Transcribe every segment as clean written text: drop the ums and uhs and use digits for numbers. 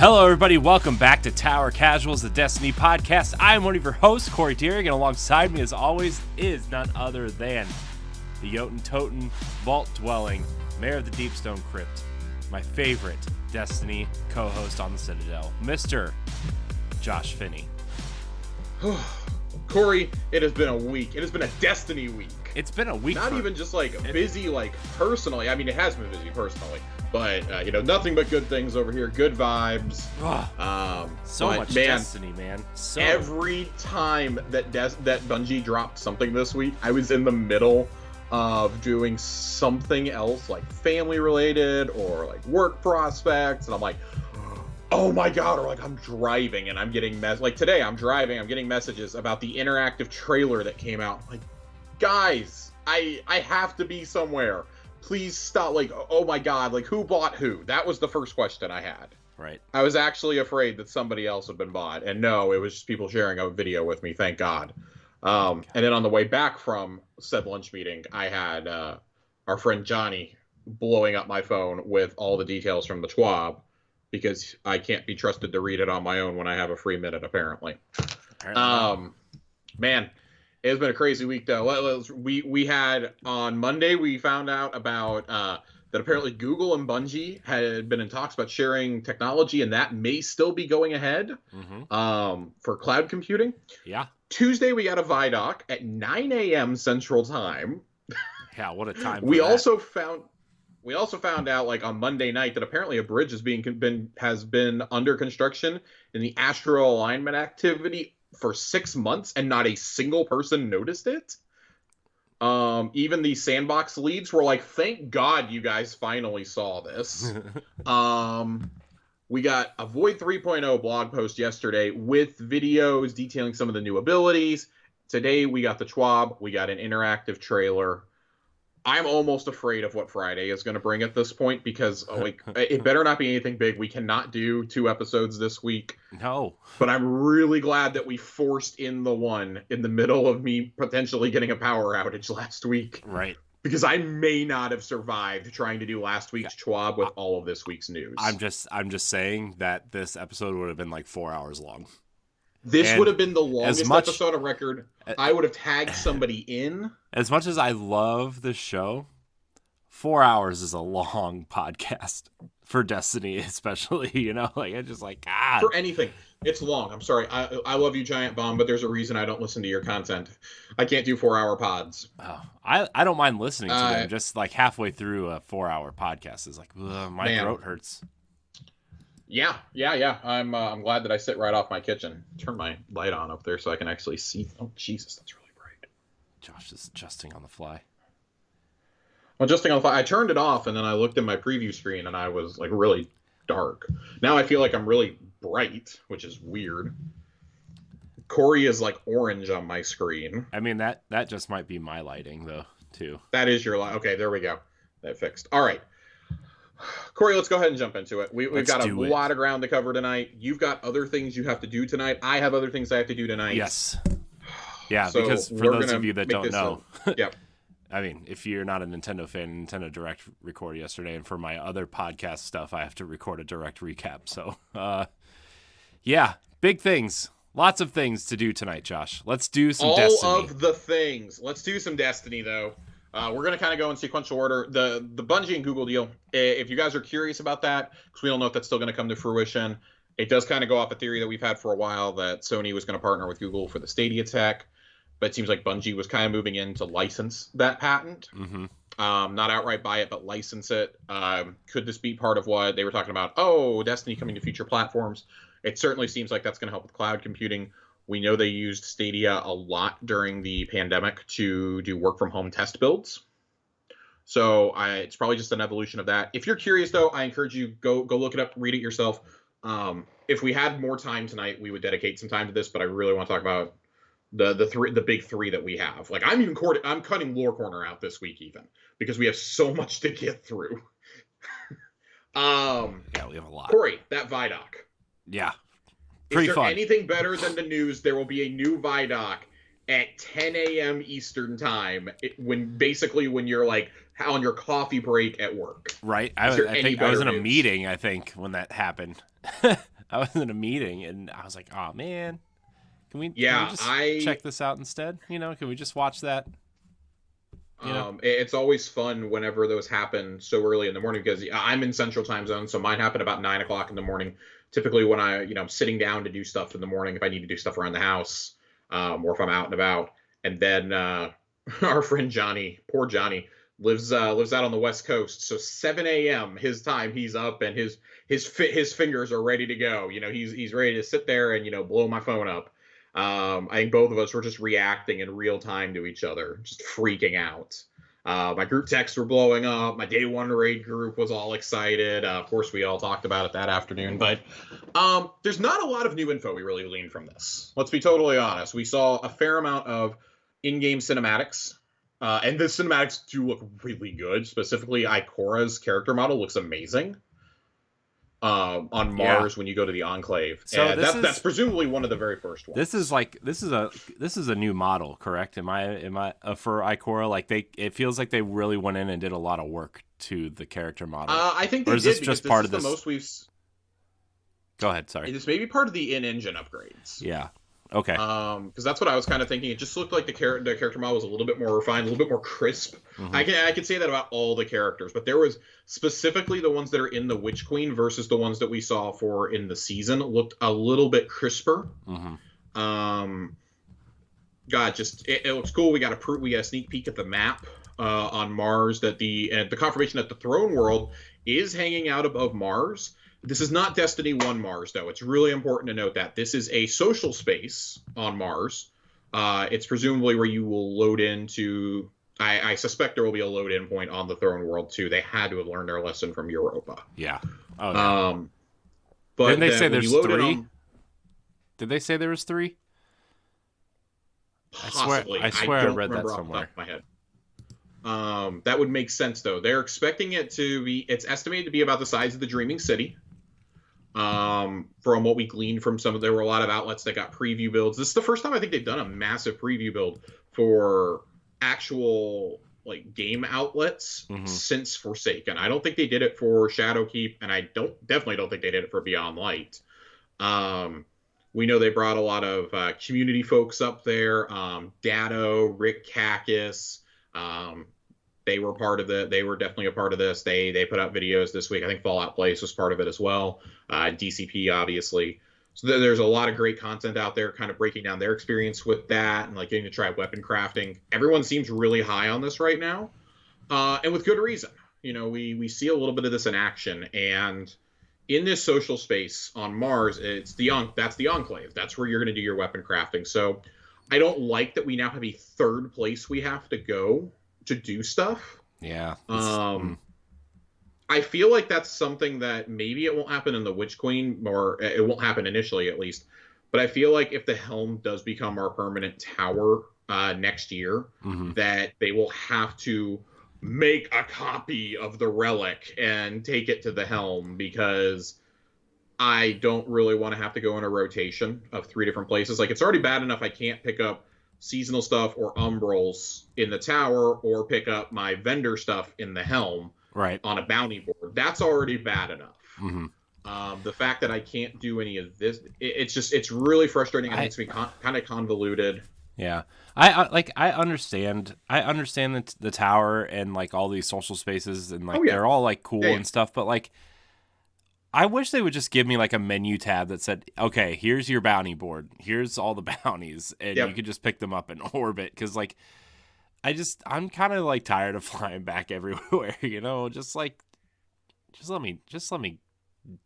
Hello, everybody. Welcome back to Tower Casuals, the Destiny podcast. I'm one of your hosts, Corey Deering, and alongside me, as always, is none other than the Jotun-Toten vault-dwelling mayor of the Deepstone Crypt, my favorite Destiny co-host on the Citadel, Mr. Josh Finney. Corey, it has been a week. It has been a Destiny week. It's been a week. Not even just busy, personally. I mean, it has been busy personally, but nothing but good things over here. Good vibes. So much Destiny, man. Every time that Bungie dropped something this week, I was in the middle of doing something else, like family related or like work prospects, and I'm like, oh my god, or like I'm driving and I'm getting today I'm driving, I'm getting messages about the interactive trailer that came out. I'm like, guys, I have to be somewhere. Please stop. Oh my god, who bought who? That was the first question I had. Right. I was actually afraid that somebody else had been bought, and no, it was just people sharing a video with me, thank god. And then on the way back from said lunch meeting, I had our friend Johnny blowing up my phone with all the details from the TWAB, because I can't be trusted to read it on my own when I have a free minute, apparently. Man, it has been a crazy week, though. We had, on Monday, we found out about that apparently Google and Bungie had been in talks about sharing technology, and that may still be going ahead for cloud computing. Yeah. Tuesday, we got a ViDoc at 9 a.m. Central Time. Yeah, what a time. We also found out, on Monday night, that apparently a bridge has been under construction in the astral alignment activity for 6 months, and not a single person noticed it. Even the sandbox leads were like, thank God you guys finally saw this. We got a Void 3.0 blog post yesterday with videos detailing some of the new abilities. Today we got the TWAB, we got an interactive trailer. I'm almost afraid of what Friday is going to bring at this point, because it better not be anything big. We cannot do 2 episodes this week. No. But I'm really glad that we forced in the one in the middle of me potentially getting a power outage last week. Right. Because I may not have survived trying to do last week's TWAB with all of this week's news. I'm just saying that this episode would have been 4 hours long. This would have been the longest episode on record. I would have tagged somebody in. As much as I love the show, 4 hours is a long podcast for Destiny, especially, it's just God. For anything, it's long. I'm sorry. I love you, Giant Bomb, but there's a reason I don't listen to your content. I can't do 4-hour pods. Oh, I don't mind listening to them. Just halfway through a 4-hour podcast is my throat hurts. Yeah. I'm glad that I sit right off my kitchen. Turn my light on up there so I can actually see. Oh, Jesus, that's really bright. Josh is adjusting on the fly. Well, adjusting on the fly. I turned it off, and then I looked at my preview screen, and I was really dark. Now I feel like I'm really bright, which is weird. Corey is orange on my screen. I mean, that just might be my lighting, though, too. That is your light. Okay, there we go. That fixed. All right. Corey, let's go ahead and jump into it. We've got a lot of ground to cover tonight. You've got other things you have to do tonight. I have other things I have to do tonight. Yes. Yeah, so because for those of you that don't know, I mean, if you're not a Nintendo fan, Nintendo Direct recorded yesterday, and for my other podcast stuff, I have to record a direct recap. So, yeah, big things. Lots of things to do tonight, Josh. Let's do some Destiny. All of the things. Let's do some Destiny, though. We're going to kind of go in sequential order. The Bungie and Google deal, if you guys are curious about that, because we don't know if that's still going to come to fruition, it does kind of go off a theory that we've had for a while that Sony was going to partner with Google for the Stadia tech, but it seems like Bungie was kind of moving in to license that patent. Mm-hmm. Not outright buy it, but license it. Could this be part of what they were talking about? Oh, Destiny coming to future platforms. It certainly seems like that's going to help with cloud computing. We know they used Stadia a lot during the pandemic to do work-from-home test builds. So it's probably just an evolution of that. If you're curious, though, I encourage you, go look it up, read it yourself. If we had more time tonight, we would dedicate some time to this, but I really want to talk about the big three that we have. I'm cutting Lore Corner out this week, even, because we have so much to get through. Yeah, we have a lot. Corey, that ViDoc. Yeah. Is there anything better than the news? There will be a new ViDoc at 10 a.m. Eastern time, when you're on your coffee break at work. Right. I was in a meeting, I think, when that happened. in a meeting, and I was like, oh man, can we just check this out instead? Can we just watch that? It's always fun whenever those happen so early in the morning, because I'm in Central Time Zone, so mine happen about 9 o'clock in the morning. Typically, when I'm sitting down to do stuff in the morning, if I need to do stuff around the house, or if I'm out and about, and then our friend Johnny, poor Johnny, lives out on the West Coast, so 7 a.m. his time, he's up and his fingers are ready to go. He's ready to sit there and blow my phone up. I think both of us were just reacting in real time to each other, just freaking out. My group texts were blowing up. My day one raid group was all excited. Of course, we all talked about it that afternoon. But there's not a lot of new info we really gleaned from this. Let's be totally honest. We saw a fair amount of in-game cinematics. And the cinematics do look really good. Specifically, Ikora's character model looks amazing. On Mars when you go to the Enclave. So and that's presumably one of the very first ones. This is a new model, correct? Am I for Ikora? Like it feels like they really went in and did a lot of work to the character model. I think they did, this just part of this? The most we've. Go ahead. Sorry. This may be part of the in-engine upgrades. Yeah. Okay. Because that's what I was kind of thinking. It just looked like the character model was a little bit more refined, a little bit more crisp. Mm-hmm. I could say that about all the characters, but there was specifically the ones that are in the Witch Queen versus the ones that we saw in the season looked a little bit crisper. Mm-hmm. God, just it looks cool. We got a sneak peek at the map on Mars that the confirmation that the throne world is hanging out above Mars. This is not Destiny 1 Mars, though. It's really important to note that. This is a social space on Mars. It's presumably where you will load into... I suspect there will be a load-in point on the Throne World, too. They had to have learned their lesson from Europa. Yeah. Oh, yeah. But didn't they say there's 3? Did they say there was 3? Possibly. I swear I read that somewhere. Off the top of my head. That would make sense, though. They're expecting it to be... It's estimated to be about the size of the Dreaming City. From what we gleaned from there were a lot of outlets that got preview builds. This is the first time I think they've done a massive preview build for actual game outlets since Forsaken. I don't think they did it for Shadowkeep, and I definitely don't think they did it for Beyond Light. We know they brought a lot of community folks up there. Datto, Rick Kakis, they were part of they were definitely a part of this. They put out videos this week. I think Fallout Place was part of it as well. DCP, obviously. So there's a lot of great content out there kind of breaking down their experience with that and getting to try weapon crafting. Everyone seems really high on this right now. And with good reason. We see a little bit of this in action. And in this social space on Mars, that's the Enclave. That's where you're going to do your weapon crafting. So I don't like that we now have a third place we have to go to do stuff. Yeah. I feel like that's something that maybe it won't happen in the Witch Queen, or it won't happen initially at least. But I feel like if the Helm does become our permanent tower next year, that they will have to make a copy of the relic and take it to the Helm, because I don't really want to have to go in a rotation of 3 different places. It's already bad enough I can't pick up seasonal stuff or umbrals in the tower or pick up my vendor stuff in the Helm on a bounty board. That's already bad enough. The fact that I can't do any of this, it's really frustrating. It makes me kind of convoluted. Yeah. I understand the tower and all these social spaces and they're all cool and stuff, but I wish they would just give me a menu tab that said, okay, here's your bounty board. Here's all the bounties. And you could just pick them up in orbit. Cause I'm kind of tired of flying back everywhere, just let me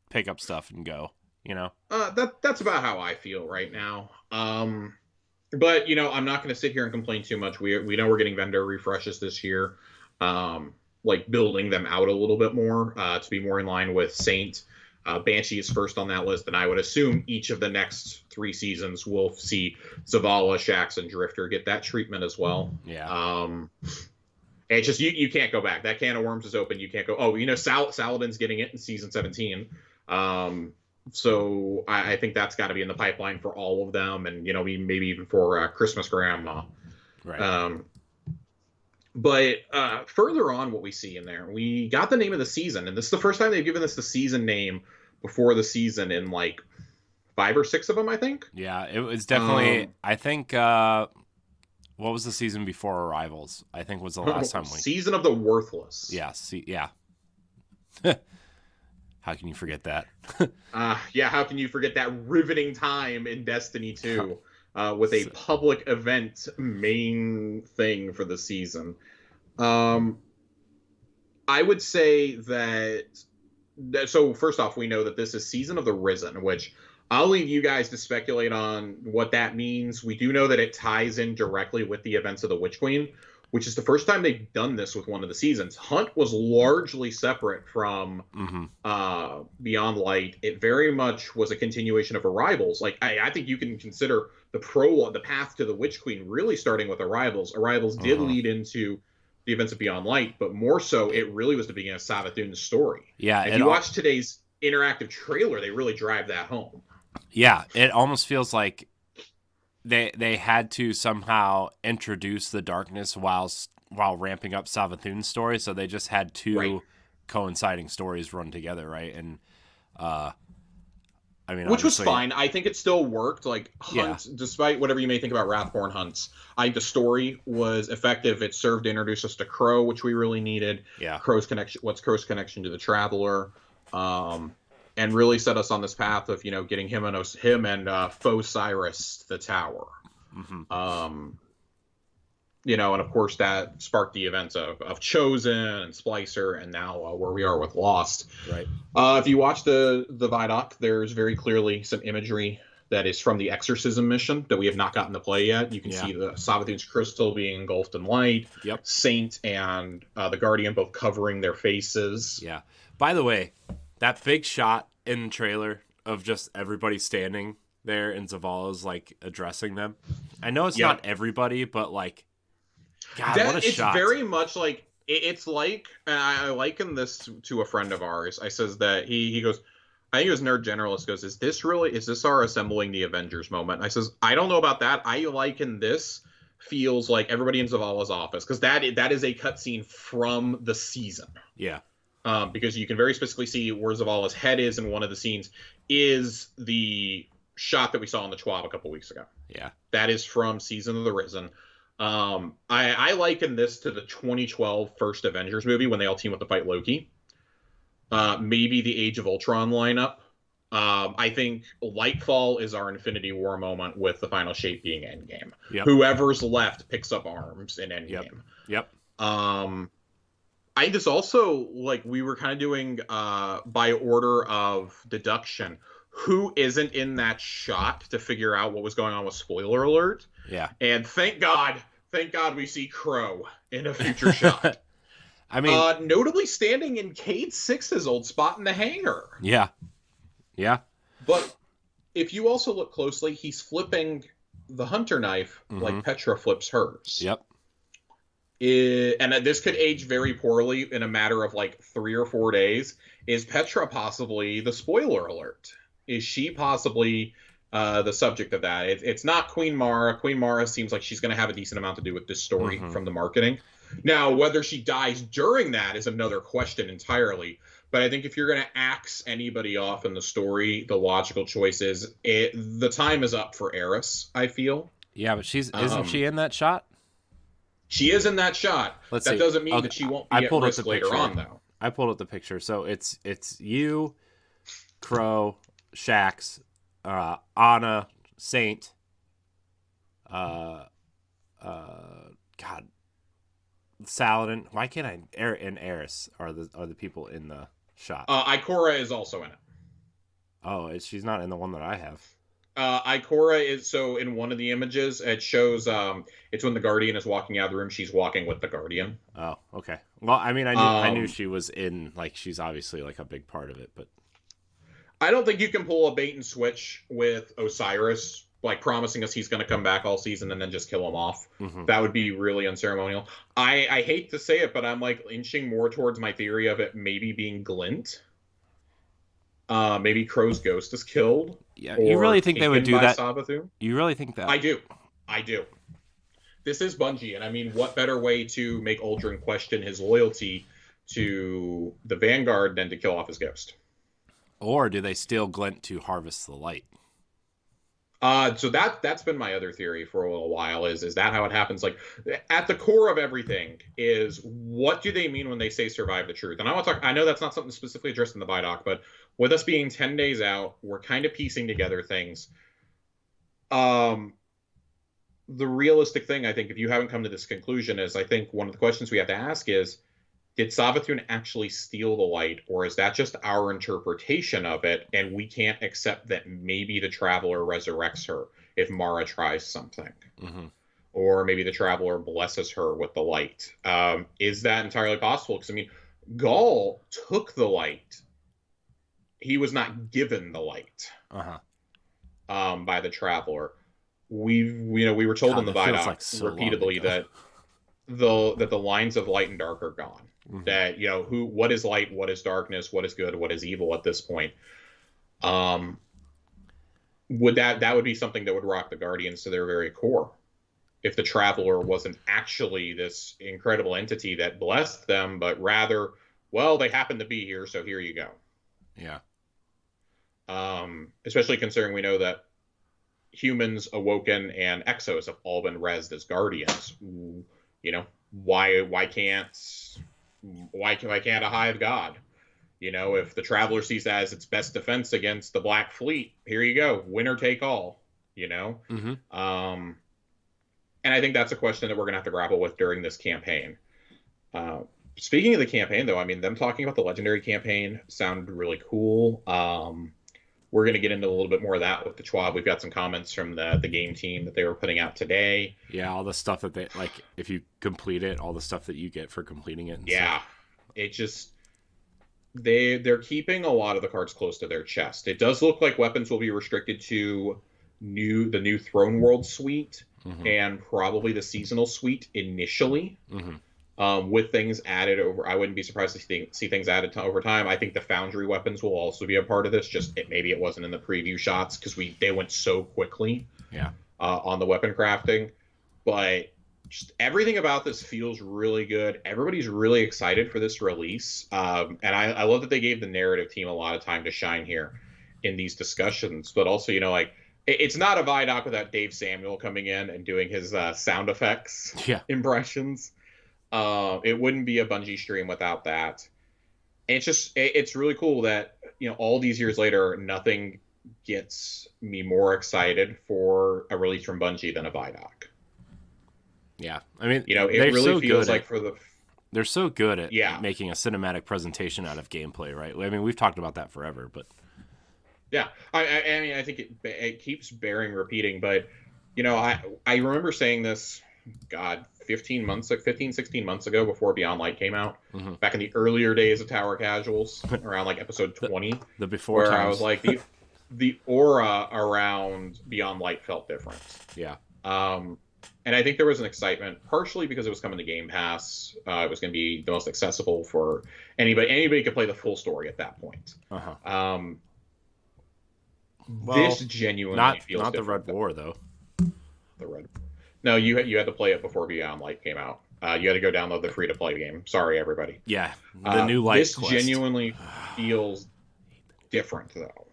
pick up stuff and go, That's about how I feel right now. But I'm not going to sit here and complain too much. We know we're getting vendor refreshes this year. Building them out a little bit more, to be more in line with Saint. Banshee is first on that list, and I would assume each of the next 3 seasons will see Zavala, Shaxx, and Drifter get that treatment as well. Yeah. It's just you can't go back. That can of worms is open. You can't go. Saladin's getting it in season 17. So I think that's got to be in the pipeline for all of them, and maybe even for Christmas Grandma. Right. But further on, what we see in there, we got the name of the season, and this is the first time they've given us the season name before the season in 5 or 6 of them, I think. Yeah, it was definitely. I think. What was the season before Arrivals? I think was the last time we. Season of the Worthless. Yeah. Yeah. How can you forget that? Yeah, how can you forget that riveting time in Destiny 2 with a public event main thing for the season? I would say that. So first off, we know that this is Season of the Risen, which I'll leave you guys to speculate on what that means. We do know that it ties in directly with the events of the Witch Queen, which is the first time they've done this with one of the seasons. Hunt was largely separate from Beyond Light. It very much was a continuation of Arrivals. Like, I think you can consider the path to the Witch Queen really starting with Arrivals. Arrivals did lead into the events of Beyond Light, but more so, it really was the beginning of Savathun's story. Yeah. If you watch today's interactive trailer, they really drive that home. Yeah, it almost feels like they had to somehow introduce the darkness while ramping up Savathun's story, so they just had two coinciding stories run together, right? And I mean, which was fine. I think it still worked. Like Hunt, despite whatever you may think about Wrathborn Hunts, the story was effective. It served to introduce us to Crow, which we really needed. Yeah, Crow's connection to the Traveler. And really set us on this path of, getting him and Foe Cyrus the Tower. And of course that sparked the events of Chosen and Splicer, and now where we are with Lost. Right. If you watch the ViDoc, there's very clearly some imagery that is from the Exorcism mission that we have not gotten to play yet. You can see the Savathun's crystal being engulfed in light. Yep. Saint and the Guardian both covering their faces. Yeah. By the way, that big shot in the trailer of just everybody standing there and Zavala's like addressing them. I know it's not everybody, but like, God, what a shot. It's very much like, it's like, and I liken this to a friend of ours. I says that he goes, I think it was Nerd Generalist goes, is this our assembling the Avengers moment? And I says, I don't know about that. I liken this feels like everybody in Zavala's office, because that is a cutscene from the season. Yeah. Because you can very specifically see where Zavala's head is in one of the scenes is the shot that we saw on the Schwab a couple weeks ago. Yeah. That is from Season of the Risen. I liken this to the 2012 first Avengers movie when they all team up to fight Loki. Maybe the Age of Ultron lineup. I think Lightfall is our Infinity War moment with the final shape being Endgame. Yep. Whoever's left picks up arms in Endgame. Yep. I just also, like, we were kind of doing by order of deduction who isn't in that shot to figure out what was going on with spoiler alert. Yeah. And thank God we see Crow in a future shot. I mean, notably standing in Cade Six's old spot in the hangar. Yeah. Yeah. But if you also look closely, he's flipping the hunter knife like Petra flips hers. Yep. And this could age very poorly in a matter of like 3 or 4 days. Is Petra possibly the spoiler alert? Is she possibly the subject of that? It's not Queen Mara. Queen Mara seems like she's going to have a decent amount to do with this story from the marketing. Now, whether she dies during that is another question entirely. But I think if you're going to axe anybody off in the story, the logical choice is the time is up for Eris, I feel. Yeah, but isn't she in that shot? She is in that shot. That doesn't mean that she won't be at risk later on, though. I pulled up the picture. So it's you, Crow, Shax, Anna, Saint, God, Saladin. Why can't I? And Eris are the people in the shot. Ikora is also in it. Oh, she's not in the one that I have. Ikora is, so in one of the images, it shows it's when the Guardian is walking out of the room, she's walking with the Guardian. Oh, okay. Well, I mean, I knew she was in, like, she's obviously like a big part of it, but I don't think you can pull a bait and switch with Osiris, like promising us he's going to come back all season and then just kill him off. That would be really unceremonial. I hate to say it, but I'm like inching more towards my theory of it maybe being Glint. Maybe Crow's ghost is killed. Yeah, you really think they would do that? Savathun? You really think that? I do. This is Bungie, and I mean, what better way to make Uldren question his loyalty to the Vanguard than to kill off his ghost? Or do they steal Glint to harvest the light? So that's been my other theory for a little while. Is that how it happens? Like, at the core of everything is, what do they mean when they say survive the truth? And I want to talk. I know that's not something specifically addressed in the ViDoc, but with us being 10 days out, we're kind of piecing together things. The realistic thing, I think, if you haven't come to this conclusion, is I think one of the questions we have to ask is, did Savathun actually steal the light, or is that just our interpretation of it, and we can't accept that maybe the Traveler resurrects her if Mara tries something? Mm-hmm. Or maybe the Traveler blesses her with the light. Is that entirely possible? Because, I mean, Gaul took the light. He was not given the light by the Traveler. We were told in the ViDoc repeatedly that the lines of light and dark are gone. Mm-hmm. That, what is light, what is darkness, what is good, what is evil at this point. Would that would be something that would rock the Guardians to their very core, if the Traveler wasn't actually this incredible entity that blessed them, but rather, well, they happen to be here, so here you go. Yeah. Especially considering we know that humans, Awoken, and Exos have all been rezzed as Guardians. Why can't a Hive God? If the Traveler sees that as its best defense against the Black Fleet, here you go, winner take all. Mm-hmm. And I think that's a question that we're gonna have to grapple with during this campaign. Speaking of the campaign, though, I mean, them talking about the Legendary campaign sounded really cool. We're going to get into a little bit more of that with the Schwab. We've got some comments from the game team that they were putting out today. Yeah, all the stuff that they, like, if you complete it, all the stuff that you get for completing it. Yeah, it just, they're keeping a lot of the cards close to their chest. It does look like weapons will be restricted to the new Throne World suite, mm-hmm. and probably the seasonal suite initially. Mm-hmm. With things added over, I wouldn't be surprised to see things added over time. I think the Foundry weapons will also be a part of this. Maybe it wasn't in the preview shots because they went so quickly. Yeah. On the weapon crafting, but just everything about this feels really good. Everybody's really excited for this release, and I love that they gave the narrative team a lot of time to shine here in these discussions. But also, it's not a ViDoc without Dave Samuel coming in and doing his sound effects impressions. It wouldn't be a Bungie stream without that. And it's really cool that, all these years later, nothing gets me more excited for a release from Bungie than a ViDoc. Yeah. I mean, it really so feels like they're so good at making a cinematic presentation out of gameplay, right? I mean, we've talked about that forever, but yeah, I mean, I think it keeps bearing repeating, but I remember saying this, 16 months ago, before Beyond Light came out, mm-hmm. back in the earlier days of Tower Casuals, around like episode 20, the before where times. I was like, the aura around Beyond Light felt different. Yeah. And I think there was an excitement, partially because it was coming to Game Pass. It was going to be the most accessible for anybody. Anybody could play the full story at that point. Uh-huh. This genuinely feels not the different. Red War, though. The Red. No, you had to play it before Beyond Light came out. You had to go download the free-to-play game. Sorry, everybody. Yeah, the new Light This quest. Genuinely feels different, though.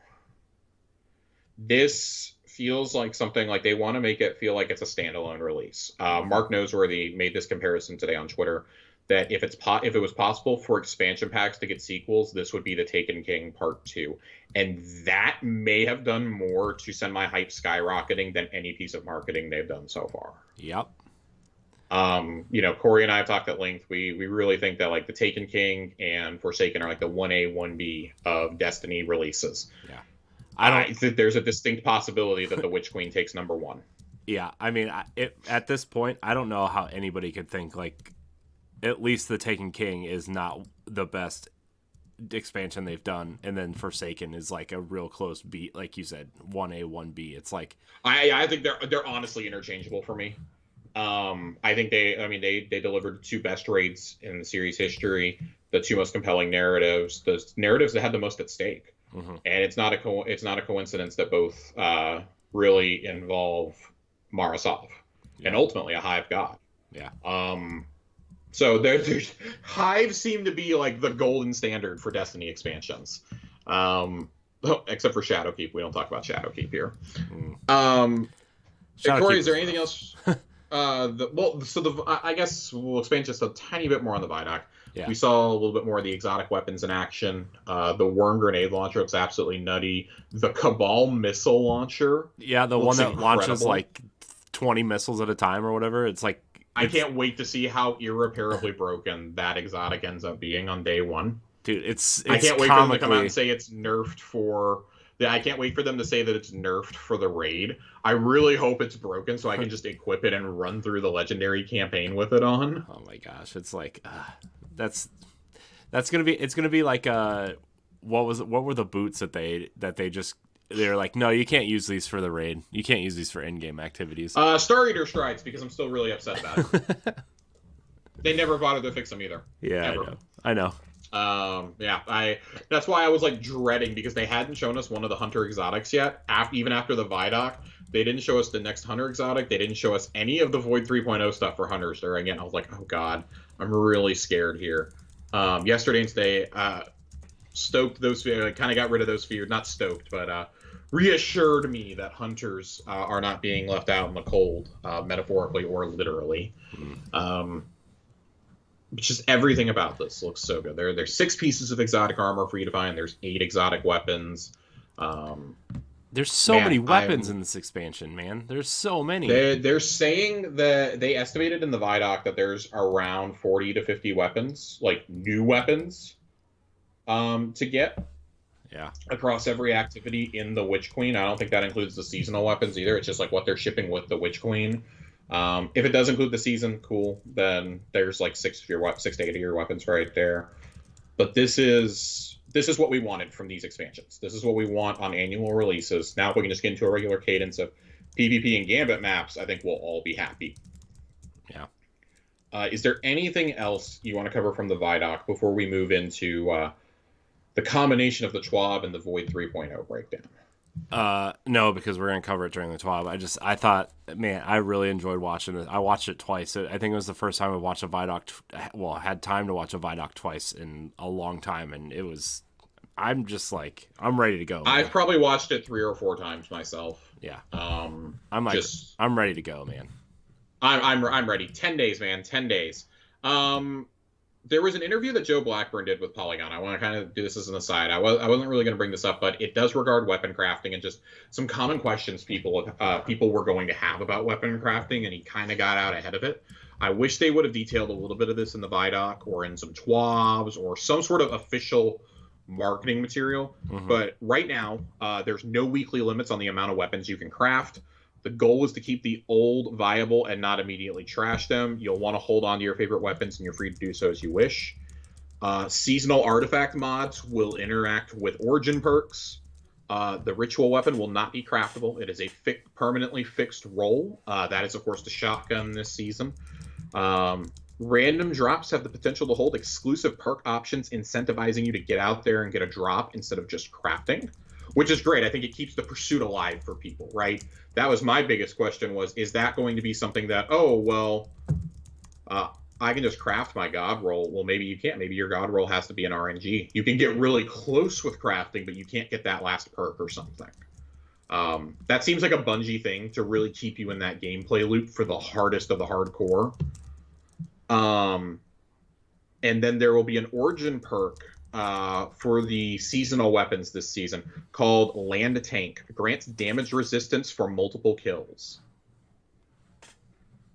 This feels like something like they want to make it feel like it's a standalone release. Mark Noseworthy made this comparison today on Twitter, that if it was possible for expansion packs to get sequels, this would be the Taken King Part 2. And that may have done more to send my hype skyrocketing than any piece of marketing they've done so far. Yep. Corey and I have talked at length. We really think that like the Taken King and Forsaken are like the 1A, 1B of Destiny releases. Yeah. I think there's a distinct possibility that the Witch Queen takes number 1. Yeah. I mean, at this point, I don't know how anybody could think like at least the Taken King is not the best expansion they've done, and then Forsaken is like a real close beat, like you said, 1A, 1B. It's like I think they're honestly interchangeable for me. I think they delivered 2 best raids in the series history, the 2 most compelling narratives, the narratives that had the most at stake. Mm-hmm. And it's not a coincidence that both really involve Marasov and ultimately a Hive God. Yeah. So Hive seem to be like the golden standard for Destiny expansions. except for Shadowkeep. We don't talk about Shadowkeep here. Shadowkeep Corey, is there anything else? I guess we'll expand just a tiny bit more on the ViDoc. Yeah. We saw a little bit more of the exotic weapons in action. The worm grenade launcher looks absolutely nutty. The Cabal missile launcher. Yeah, the one that incredible. launches like 20 missiles at a time or whatever. It's like I can't wait to see how irreparably broken that exotic ends up being on day one. Dude, it's I can't wait comically... for them to come out and say it's nerfed for. I can't wait for them to say that it's nerfed for the raid. I really hope it's broken so I can just equip it and run through the legendary campaign with it on. Oh my gosh, it's like that's gonna be. It's gonna be like what were the boots that they're like, no, you can't use these for the raid. You can't use these for in-game activities. Star Eater Strides, because I'm still really upset about it. They never bothered to fix them either. Yeah, I know. That's why I was like dreading, because they hadn't shown us one of the hunter exotics yet. Even after the ViDoc, they didn't show us the next hunter exotic. They didn't show us any of the Void 3.0 stuff for hunters during it. I was like, oh god, I'm really scared here. Yesterday and today, stoked those, kind of got rid of those fears. Not stoked, but reassured me that hunters are not being left out in the cold, metaphorically or literally. Just everything about this looks so good. There's 6 pieces of exotic armor for you to find. There's 8 exotic weapons. There's so many weapons in this expansion, man. There's so many. They're saying that they estimated in the ViDoc that there's around 40 to 50 weapons, like new weapons, to get. Yeah. Across every activity in the Witch Queen. I don't think that includes the seasonal weapons either. It's just like what they're shipping with the Witch Queen. If it does include the season, cool. Then there's like 6 to 8 of your weapons right there. But this is what we wanted from these expansions. This is what we want on annual releases. Now if we can just get into a regular cadence of PvP and Gambit maps, I think we'll all be happy. Yeah. Is there anything else you want to cover from the ViDoc before we move into the combination of the TWAB and the Void 3.0 breakdown? No, because we're gonna cover it during the TWAB. I thought, man, I really enjoyed watching it. I watched it twice. I think it was the first time I watched a ViDoc. Had time to watch a ViDoc twice in a long time, and it was. I'm just like, I'm ready to go. I've probably watched it 3 or 4 times myself. Yeah. I'm ready to go, man. I'm ready. 10 days, man. 10 days. There was an interview that Joe Blackburn did with Polygon. I want to kind of do this as an aside. I wasn't really going to bring this up, but it does regard weapon crafting and just some common questions people were going to have about weapon crafting, and he kind of got out ahead of it. I wish they would have detailed a little bit of this in the ViDoc or in some TWABs or some sort of official marketing material. Mm-hmm. But right now, there's no weekly limits on the amount of weapons you can craft. The goal is to keep the old viable and not immediately trash them. You'll want to hold on to your favorite weapons, and you're free to do so as you wish. Seasonal artifact mods will interact with origin perks. The ritual weapon will not be craftable. It is a permanently fixed roll. That is, of course, the shotgun this season. Random drops have the potential to hold exclusive perk options, incentivizing you to get out there and get a drop instead of just crafting, which is great. I think it keeps the pursuit alive for people, right? That was my biggest question was, is that going to be something that, I can just craft my god roll? Well, maybe you can't. Maybe your god roll has to be an RNG. You can get really close with crafting, but you can't get that last perk or something. That seems like a Bungie thing to really keep you in that gameplay loop for the hardest of the hardcore. And then there will be an origin perk for the seasonal weapons this season called Land Tank. It grants damage resistance for multiple kills.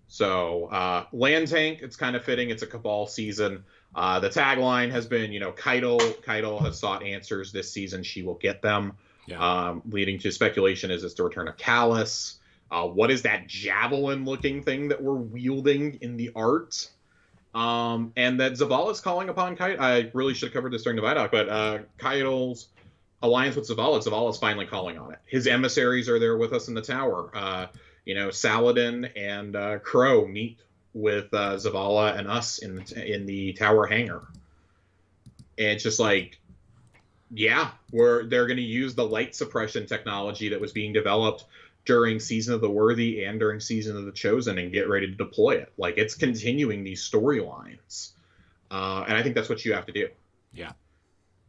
So Land Tank, it's kind of fitting. It's a Cabal season. The tagline has been, Keitel has sought answers this season. She will get them. Yeah. Leading to speculation is the return of Callus. What is that javelin-looking thing that we're wielding in the art? And that Zavala's calling upon Keitel. I really should have covered this during the ViDoc, but Keitel's alliance with Zavala's finally calling on it. His emissaries are there with us in the tower. Saladin and Crow meet with Zavala and us in the tower hangar. And it's just like, yeah, they're going to use the light suppression technology that was being developed during Season of the Worthy and during Season of the Chosen and get ready to deploy it. Like, it's continuing these storylines. And I think that's what you have to do. Yeah.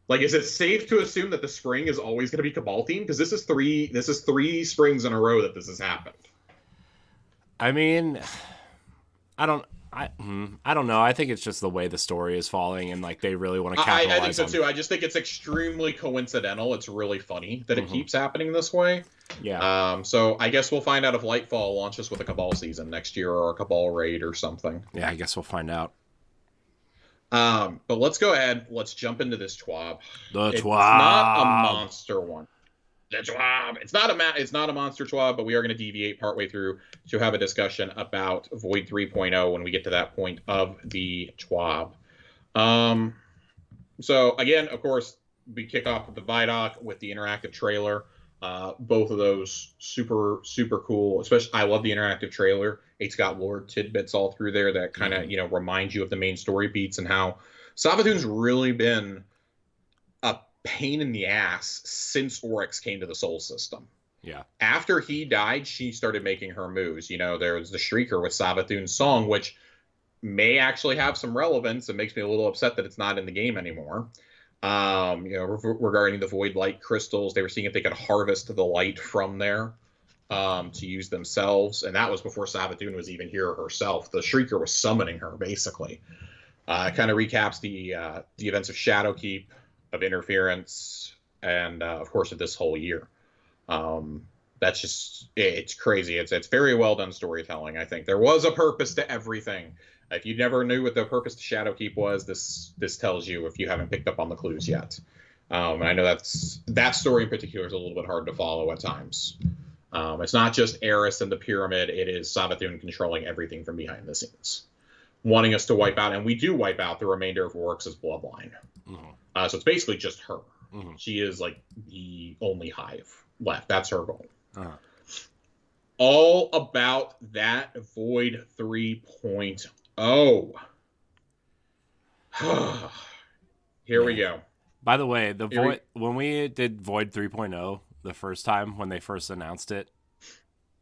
Like, is it safe to assume that the spring is always going to be Cabal themed? Because this is three springs in a row that this has happened. I mean, I don't know. I think it's just the way the story is falling, and like they really want to capitalize. I think so too. I just think it's extremely coincidental. It's really funny that it keeps happening this way. Yeah. So I guess we'll find out if Lightfall launches with a Cabal season next year or a Cabal raid or something. Yeah, I guess we'll find out. But let's go ahead. Let's jump into this TWAB. It's not a monster one. The TWAB. It's not a monster TWAB, but we are going to deviate partway through to have a discussion about Void 3.0 when we get to that point of the TWAB. So again, of course, we kick off with the ViDoc with the interactive trailer. Both of those super cool. Especially, I love the interactive trailer. It's got lore tidbits all through there that kind of remind you of the main story beats and how Savathun's really been a pain in the ass since Oryx came to the Soul System. Yeah. After he died, she started making her moves. There's the Shrieker with Savathun's song, which may actually have some relevance. It makes me a little upset that it's not in the game anymore. Regarding the Void Light crystals, they were seeing if they could harvest the light from there to use themselves, and that was before Savathun was even here herself. The Shrieker was summoning her, basically. It kind of recaps the events of Shadowkeep, of Interference, and of course of this whole year. That's just, it's crazy. It's very well done storytelling. I think there was a purpose to everything. If you never knew what the purpose to Shadowkeep was, this tells you if you haven't picked up on the clues yet. And I know that story in particular is a little bit hard to follow at times. It's not just Eris and the Pyramid. It is Savathun controlling everything from behind the scenes, wanting us to wipe out, and we do wipe out the remainder of Oryx's bloodline. So it's basically just her. She is like the only hive left. That's her goal. All about that Void 3.0. Here we go. By the way, when we did Void 3.0 the first time when they first announced it,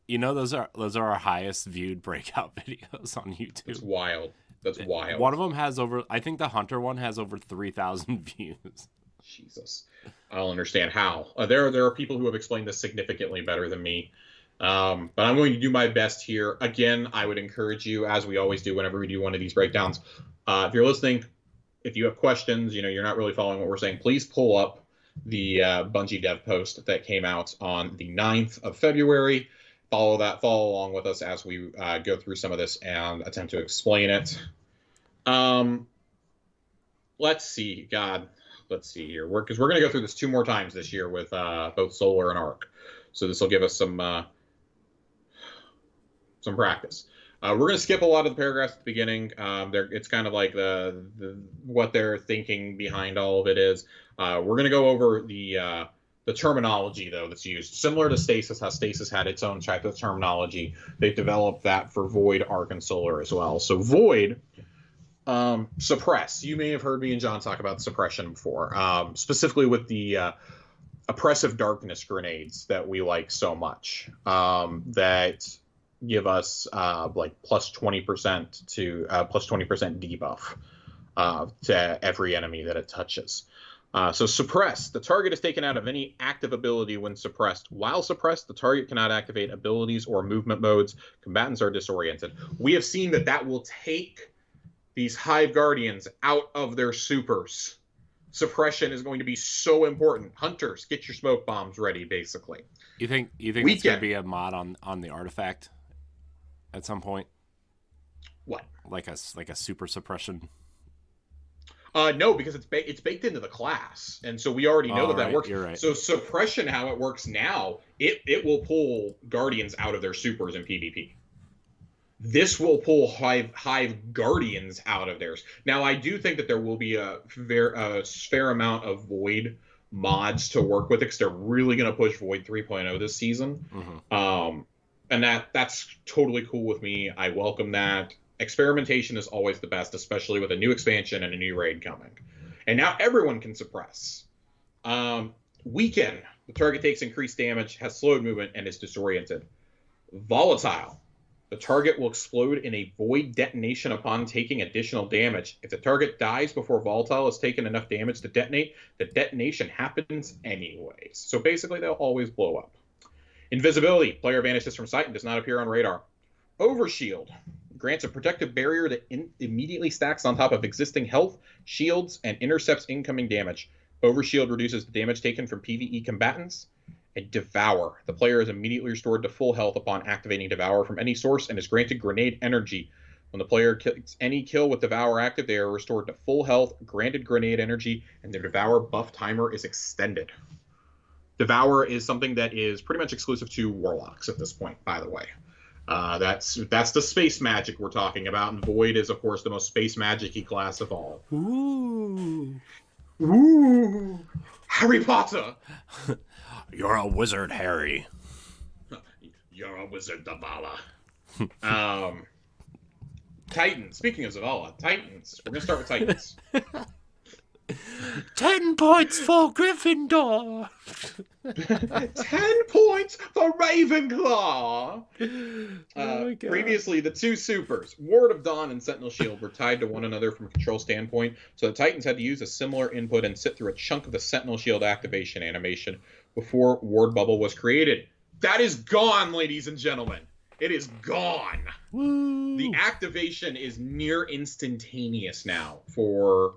those are our highest viewed breakout videos on YouTube. It's wild. That's wild. One of them has I think the Hunter one has over 3,000 views. Jesus. I don't understand how. There are people who have explained this significantly better than me. But I'm going to do my best here. Again, I would encourage you, as we always do whenever we do one of these breakdowns, if you're listening, if you have questions, you're not really following what we're saying, please pull up the Bungie dev post that came out on the 9th of February. Follow along with us as we go through some of this and attempt to explain it. Let's see here. Because we're going to go through this 2 more times this year with both Solar and Arc. So this will give us some practice. We're going to skip a lot of the paragraphs at the beginning. It's kind of like the what they're thinking behind all of it is. We're going to go over the terminology, though, that's used. Similar to Stasis, how Stasis had its own type of terminology. They've developed that for Void, Arc, and Solar as well. So Void, suppress. You may have heard me and John talk about suppression before, specifically with the oppressive darkness grenades that we like so much, that give us like plus 20% to plus 20% debuff to every enemy that it touches. So suppress. The target is taken out of any active ability when suppressed. While suppressed, the target cannot activate abilities or movement modes. Combatants are disoriented. We have seen that will take these Hive Guardians out of their supers. Suppression is going to be so important. Hunters, get your smoke bombs ready, basically. You think it's going to be a mod on the artifact at some point? What? Like a super suppression? No, because it's baked into the class, and so we already know that works. You're right. So suppression, how it works now, it will pull Guardians out of their supers in PvP. This will pull Hive Guardians out of theirs. Now, I do think that there will be a fair amount of Void mods to work with it, because they're really going to push Void 3.0 this season. And that's totally cool with me. I welcome that. Experimentation is always the best, especially with a new expansion and a new raid coming. And now everyone can suppress. Weaken. The target takes increased damage, has slowed movement, and is disoriented. Volatile. The target will explode in a void detonation upon taking additional damage. If the target dies before Volatile has taken enough damage to detonate, the detonation happens anyways. So basically, they'll always blow up. Invisibility. Player vanishes from sight and does not appear on radar. Overshield. Grants a protective barrier that immediately stacks on top of existing health, shields, and intercepts incoming damage. Overshield reduces the damage taken from PvE combatants. And Devour. The player is immediately restored to full health upon activating Devour from any source and is granted grenade energy. When the player gets any kill with Devour active, they are restored to full health, granted grenade energy, and their Devour buff timer is extended. Devour is something that is pretty much exclusive to Warlocks at this point, by the way. That's the space magic we're talking about, and Void is, of course, the most space magic-y class of all. Ooh. Ooh! Harry Potter! You're a wizard, Harry. You're a wizard, Zavala. Titans. Speaking of Zavala, Titans. We're going to start with Titans. 10 points for Gryffindor. 10 points for Ravenclaw. Previously, the two supers, Ward of Dawn and Sentinel Shield, were tied to one another from a control standpoint, so the Titans had to use a similar input and sit through a chunk of the Sentinel Shield activation animation before Ward Bubble was created. That is gone, ladies and gentlemen. It is gone. Woo. The activation is near instantaneous now for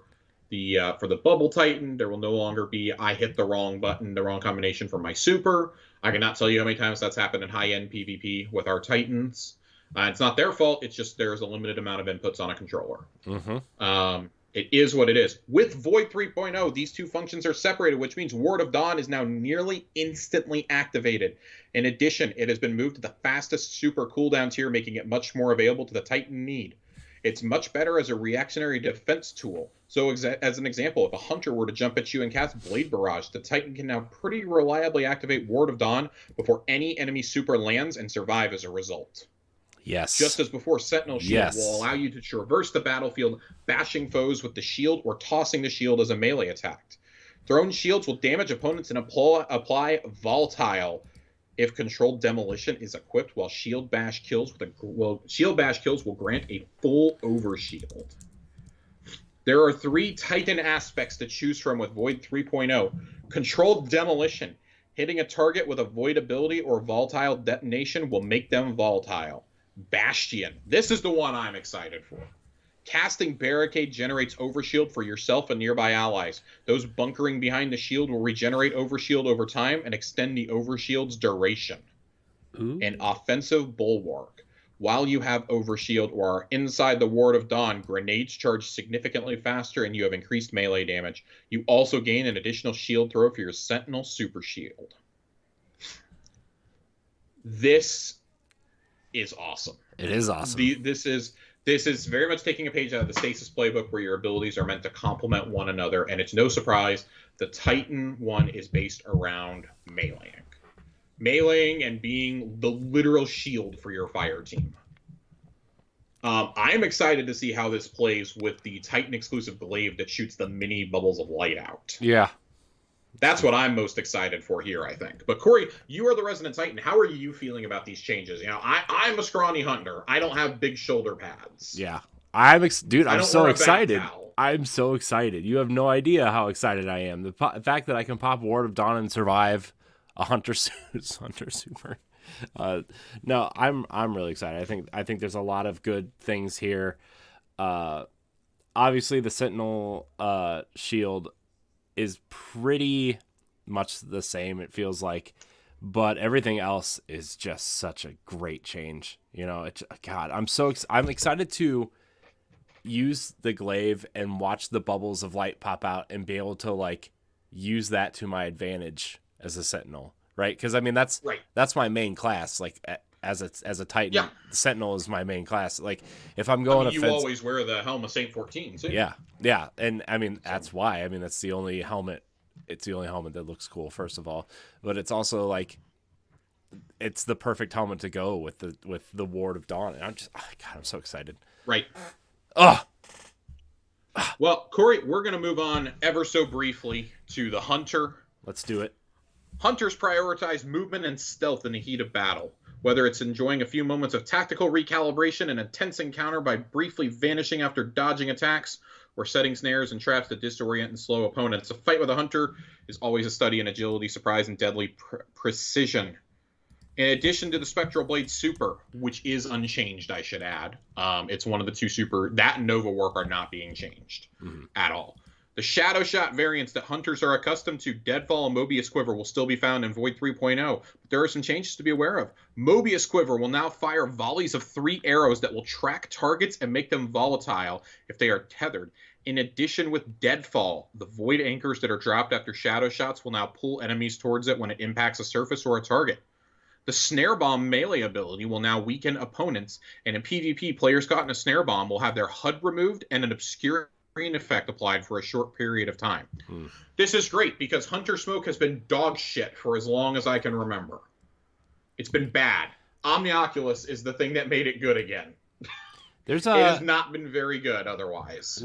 the Bubble Titan. There will no longer be I hit the wrong button, the wrong combination for my super. I cannot tell you how many times that's happened in high-end PvP with our Titans. It's not their fault. It's just there's a limited amount of inputs on a controller. Mm-hmm. It is what it is. With Void 3.0, these two functions are separated, which means Ward of Dawn is now nearly instantly activated. In addition, it has been moved to the fastest super cooldown tier, making it much more available to the Titan need. It's much better as a reactionary defense tool. So as an example, if a hunter were to jump at you and cast Blade Barrage, the Titan can now pretty reliably activate Ward of Dawn before any enemy super lands and survive as a result. Yes. Just as before, Sentinel Shield will allow you to traverse the battlefield, bashing foes with the shield or tossing the shield as a melee attack. Thrown shields will damage opponents and apply Volatile if controlled demolition is equipped, while Shield Bash kills will grant a full overshield. There are 3 Titan aspects to choose from with Void 3.0. Controlled demolition. Hitting a target with a Void ability or volatile detonation will make them volatile. Bastion. This is the one I'm excited for. Casting Barricade generates overshield for yourself and nearby allies. Those bunkering behind the shield will regenerate overshield over time and extend the overshield's duration. Ooh. An offensive bulwark. While you have overshield or are inside the Ward of Dawn, grenades charge significantly faster and you have increased melee damage. You also gain an additional shield throw for your Sentinel Super Shield. This is awesome. It is awesome. This is very much taking a page out of the Stasis playbook where your abilities are meant to complement one another, and it's no surprise the Titan one is based around meleeing. Meleeing and being the literal shield for your fire team. I'm excited to see how this plays with the Titan exclusive glaive that shoots the mini bubbles of light out. Yeah. That's what I'm most excited for here, I think. But Corey, you are the resident Titan. How are you feeling about these changes? You know, I'm a scrawny hunter. I don't have big shoulder pads. Yeah. I'm so excited. I'm so excited. You have no idea how excited I am. The fact that I can pop Ward of Dawn and survive a hunter super. No, I'm really excited. I think there's a lot of good things here. Obviously the Sentinel shield is pretty much the same, it feels like, but everything else is just such a great change. You know, I'm excited to use the glaive and watch the bubbles of light pop out and be able to like use that to my advantage as a Sentinel, right? Because I mean that's my main class. Like as a Titan, yeah. The Sentinel is my main class. Like if I'm going, you always wear the helm of Saint 14. Too. Yeah, and I mean that's why. I mean that's the only helmet. It's the only helmet that looks cool, first of all, but it's also like it's the perfect helmet to go with the Ward of Dawn. And I'm so excited. Right. Oh. Well, Corey, we're going to move on ever so briefly to the Hunter. Let's do it. Hunters prioritize movement and stealth in the heat of battle. Whether it's enjoying a few moments of tactical recalibration and a tense encounter by briefly vanishing after dodging attacks, or setting snares and traps that disorient and slow opponents, a fight with a hunter is always a study in agility, surprise, and deadly precision. In addition to the Spectral Blade Super, which is unchanged, I should add, it's one of the two super, that and Nova Warp are not being changed at all. The Shadow Shot variants that hunters are accustomed to, Deadfall and Mobius Quiver, will still be found in Void 3.0, but there are some changes to be aware of. Mobius Quiver will now fire volleys of 3 arrows that will track targets and make them volatile if they are tethered. In addition, with Deadfall, the Void Anchors that are dropped after Shadow Shots will now pull enemies towards it when it impacts a surface or a target. The Snare Bomb melee ability will now weaken opponents, and in PvP, players caught in a Snare Bomb will have their HUD removed and an obscuring effect applied for a short period of time. This is great because Hunter Smoke has been dog shit for as long as I can remember. It's been bad. Omnioculus is the thing that made it good again. It has not been very good otherwise.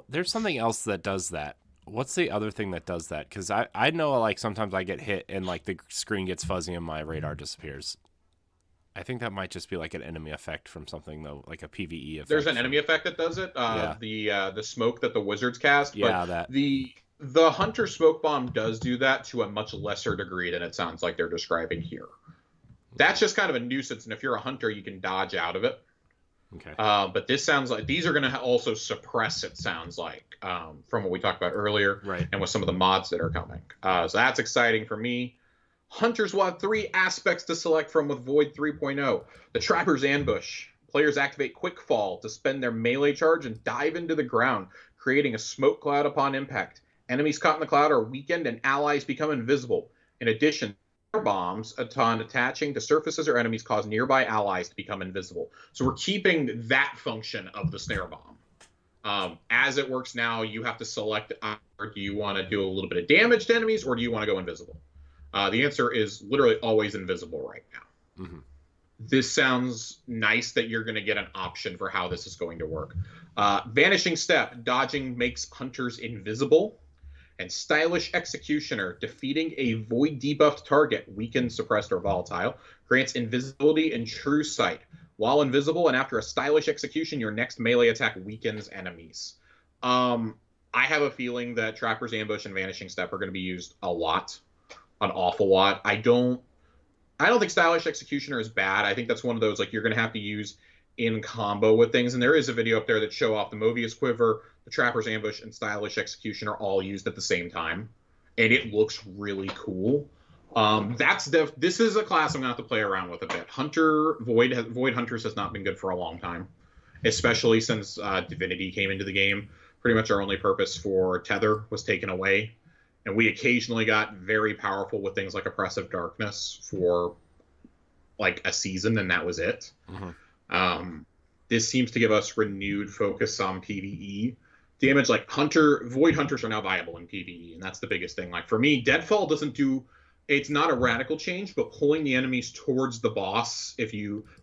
There's something else that does that. What's the other thing that does that? Because I know, like, sometimes I get hit and, like, the screen gets fuzzy and my radar disappears. I think that might just be like an enemy effect from something, though, like a PvE effect. There's an enemy effect that does it. The smoke that the wizards cast. Yeah, but the Hunter Smoke Bomb does do that to a much lesser degree than it sounds like they're describing here. That's just kind of a nuisance, and if you're a hunter, you can dodge out of it. Okay. But this sounds like these are going to also suppress, it sounds like, from what we talked about earlier, right? And with some of the mods that are coming. So that's exciting for me. Hunters will have 3 aspects to select from with Void 3.0. The Trapper's Ambush. Players activate Quick Fall to spend their melee charge and dive into the ground, creating a smoke cloud upon impact. Enemies caught in the cloud are weakened and allies become invisible. In addition, bombs upon attaching to surfaces or enemies cause nearby allies to become invisible. So we're keeping that function of the Snare Bomb. As it works now, you have to select, do you want to do a little bit of damage to enemies, or do you want to go invisible? The answer is literally always invisible right now. This sounds nice that you're going to get an option for how this is going to work. Vanishing Step. Dodging makes hunters invisible. And Stylish Executioner. Defeating a void debuffed target, weakened, suppressed, or volatile, grants invisibility and true sight. While invisible and after a Stylish Execution, your next melee attack weakens enemies. I have a feeling that Trapper's Ambush and Vanishing Step are going to be used a lot. An awful lot. I don't think Stylish Executioner is bad. I think that's one of those, like, you're going to have to use in combo with things. And there is a video up there that show off the Mobius Quiver, the Trapper's Ambush, and Stylish Executioner all used at the same time. And it looks really cool. This is a class I'm going to have to play around with a bit. Void Hunters has not been good for a long time, especially since Divinity came into the game. Pretty much our only purpose for Tether was taken away. And we occasionally got very powerful with things like Oppressive Darkness for like a season, and that was it. This seems to give us renewed focus on PvE damage. Like Void Hunters are now viable in PvE, and that's the biggest thing. Like for me, Deadfall doesn't do. It's not a radical change, but pulling the enemies towards the boss.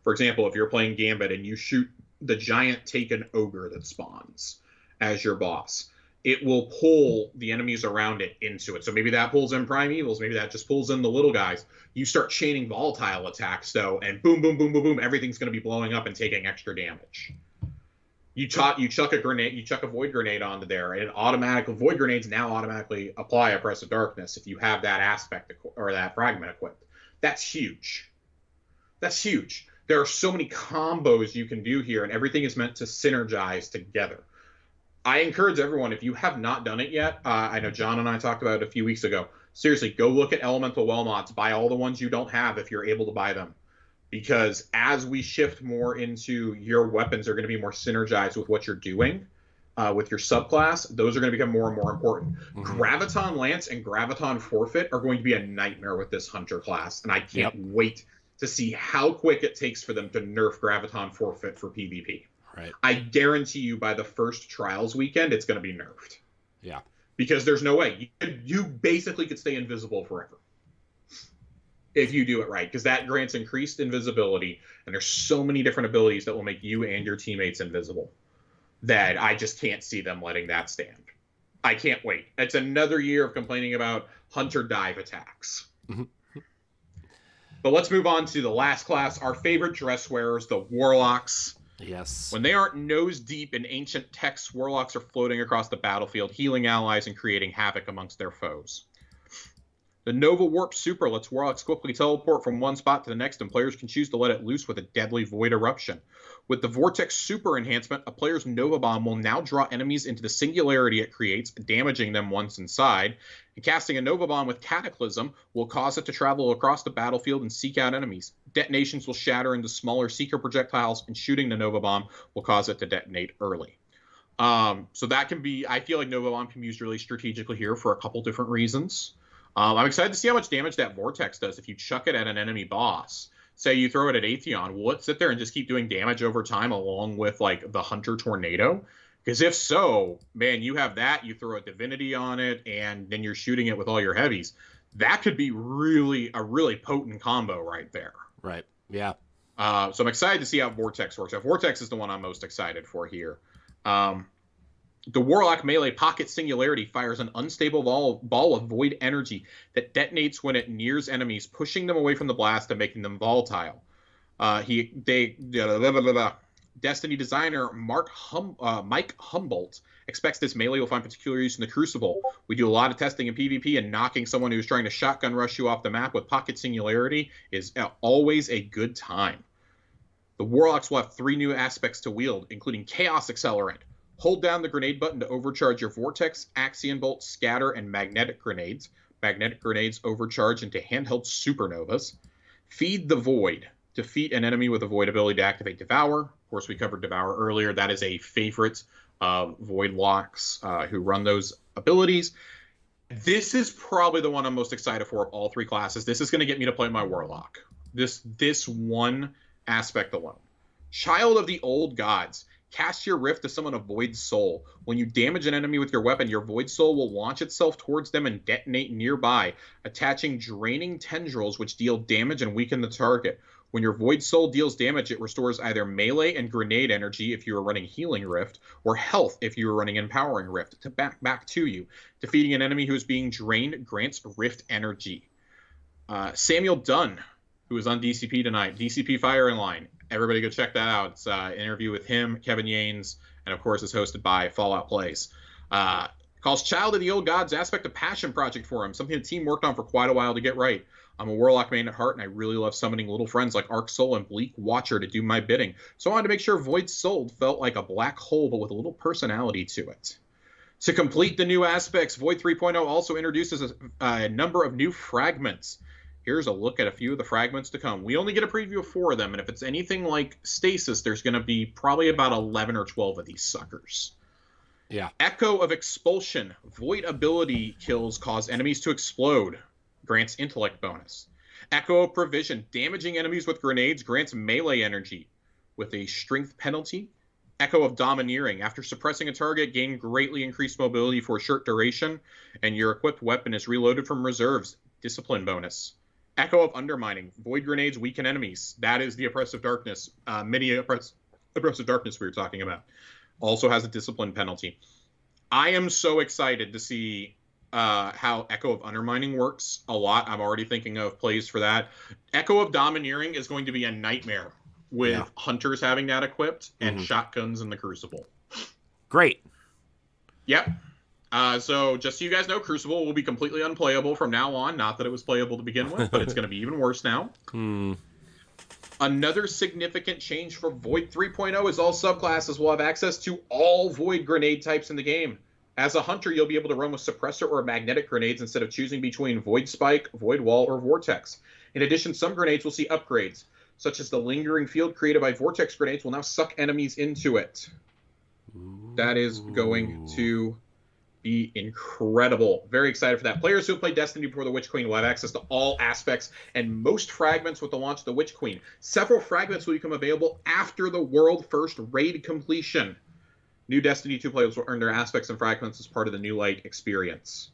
For example, if you're playing Gambit and you shoot the giant Taken Ogre that spawns as your boss, it will pull the enemies around it into it. So maybe that pulls in Primevals. Maybe that just pulls in the little guys. You start chaining volatile attacks, though, and boom, boom, boom, boom, boom, everything's going to be blowing up and taking extra damage. You chuck a grenade, you chuck a Void Grenade onto there, and Void Grenades now automatically apply Oppressive Darkness if you have that aspect or that fragment equipped. That's huge. That's huge. There are so many combos you can do here, and everything is meant to synergize together. I encourage everyone, if you have not done it yet, I know John and I talked about it a few weeks ago. Seriously, go look at Elemental Well mods. Buy all the ones you don't have if you're able to buy them. Because as we shift more into your weapons are going to be more synergized with what you're doing with your subclass, those are going to become more and more important. Graviton Lance and Graviton Forfeit are going to be a nightmare with this Hunter class, and I can't wait to see how quick it takes for them to nerf Graviton Forfeit for PvP. Right. I guarantee you by the first Trials weekend, it's going to be nerfed. Yeah. Because there's no way. You basically could stay invisible forever if you do it right, because that grants increased invisibility, and there's so many different abilities that will make you and your teammates invisible that I just can't see them letting that stand. I can't wait. It's another year of complaining about Hunter dive attacks. But let's move on to the last class, our favorite dress wearers, the Warlocks. Yes. When they aren't nose deep in ancient texts, Warlocks are floating across the battlefield, healing allies and creating havoc amongst their foes. The Nova Warp Super lets Warlocks quickly teleport from one spot to the next, and players can choose to let it loose with a deadly Void Eruption. With the Vortex Super enhancement, a player's Nova Bomb will now draw enemies into the singularity it creates, damaging them once inside. And casting a Nova Bomb with Cataclysm will cause it to travel across the battlefield and seek out enemies. Detonations will shatter into smaller Seeker projectiles, and shooting the Nova Bomb will cause it to detonate early. So that can be, I feel like Nova Bomb can be used really strategically here for a couple different reasons. I'm excited to see how much damage that Vortex does if you chuck it at an enemy boss. Say you throw it at Atheon, will it sit there and just keep doing damage over time along with, like, the Hunter Tornado? Because if so, man, you have that, you throw a Divinity on it, and then you're shooting it with all your heavies. That could be a really potent combo right there. Right, yeah. So I'm excited to see how Vortex works. Now, Vortex is the one I'm most excited for here. The Warlock melee Pocket Singularity fires an unstable ball of void energy that detonates when it nears enemies, pushing them away from the blast and making them volatile. Destiny designer Mike Humboldt expects this melee will find particular use in the Crucible. We do a lot of testing in PvP, and knocking someone who's trying to shotgun rush you off the map with Pocket Singularity is always a good time. The Warlocks will have 3 new aspects to wield, including Chaos Accelerant. Hold down the grenade button to overcharge your Vortex, Axion Bolt, Scatter, and Magnetic Grenades. Magnetic Grenades overcharge into handheld supernovas. Feed the Void. Defeat an enemy with a Void ability to activate Devour. Of course, we covered Devour earlier. That is a favorite of Void Locks who run those abilities. This is probably the one I'm most excited for of all 3 classes. This is going to get me to play my Warlock. This one aspect alone. Child of the Old Gods. Cast your Rift to summon a Void Soul. When you damage an enemy with your weapon, your Void Soul will launch itself towards them and detonate nearby, attaching draining tendrils which deal damage and weaken the target. When your Void Soul deals damage, it restores either melee and grenade energy if you are running Healing Rift, or health if you are running Empowering Rift, to back to you. Defeating an enemy who is being drained grants Rift energy. Samuel Dunn, who is on DCP tonight, DCP Fire in Line. Everybody go check that out. It's an interview with him, Kevin Yanes, and of course it's hosted by Fallout Plays. Calls Child of the Old Gods aspect a passion project for him, something the team worked on for quite a while to get right. I'm a Warlock main at heart, and I really love summoning little friends like Arc Soul and Bleak Watcher to do my bidding. So I wanted to make sure Void Soul felt like a black hole, but with a little personality to it. To complete the new aspects, Void 3.0 also introduces a number of new fragments. Here's a look at a few of the fragments to come. We only get a preview of 4 of them, and if it's anything like Stasis, there's going to be probably about 11 or 12 of these suckers. Yeah. Echo of Expulsion. Void ability kills cause enemies to explode. Grants intellect bonus. Echo of Provision. Damaging enemies with grenades grants melee energy with a strength penalty. Echo of Domineering. After suppressing a target, gain greatly increased mobility for a short duration, and your equipped weapon is reloaded from reserves. Discipline bonus. Echo of Undermining. Void grenades weaken enemies. That is the Oppressive Darkness. Oppressive Darkness we were talking about. Also has a discipline penalty. I am so excited to see how Echo of Undermining works a lot. I'm already thinking of plays for that. Echo of Domineering is going to be a nightmare with Hunters having that equipped and shotguns in the Crucible. Great. Yep. So just so you guys know, Crucible will be completely unplayable from now on. Not that it was playable to begin with, but it's going to be even worse now. Another significant change for Void 3.0 is all subclasses will have access to all Void grenade types in the game. As a Hunter, you'll be able to run with Suppressor or Magnetic grenades instead of choosing between Void Spike, Void Wall, or Vortex. In addition, some grenades will see upgrades, such as the Lingering Field created by Vortex grenades will now suck enemies into it. That is going to be incredible. Very excited for that. Players who have played Destiny before the Witch Queen will have access to all aspects and most fragments with the launch of the Witch Queen. Several fragments will become available after the world first raid completion. New Destiny 2 players will earn their aspects and fragments as part of the New Light experience.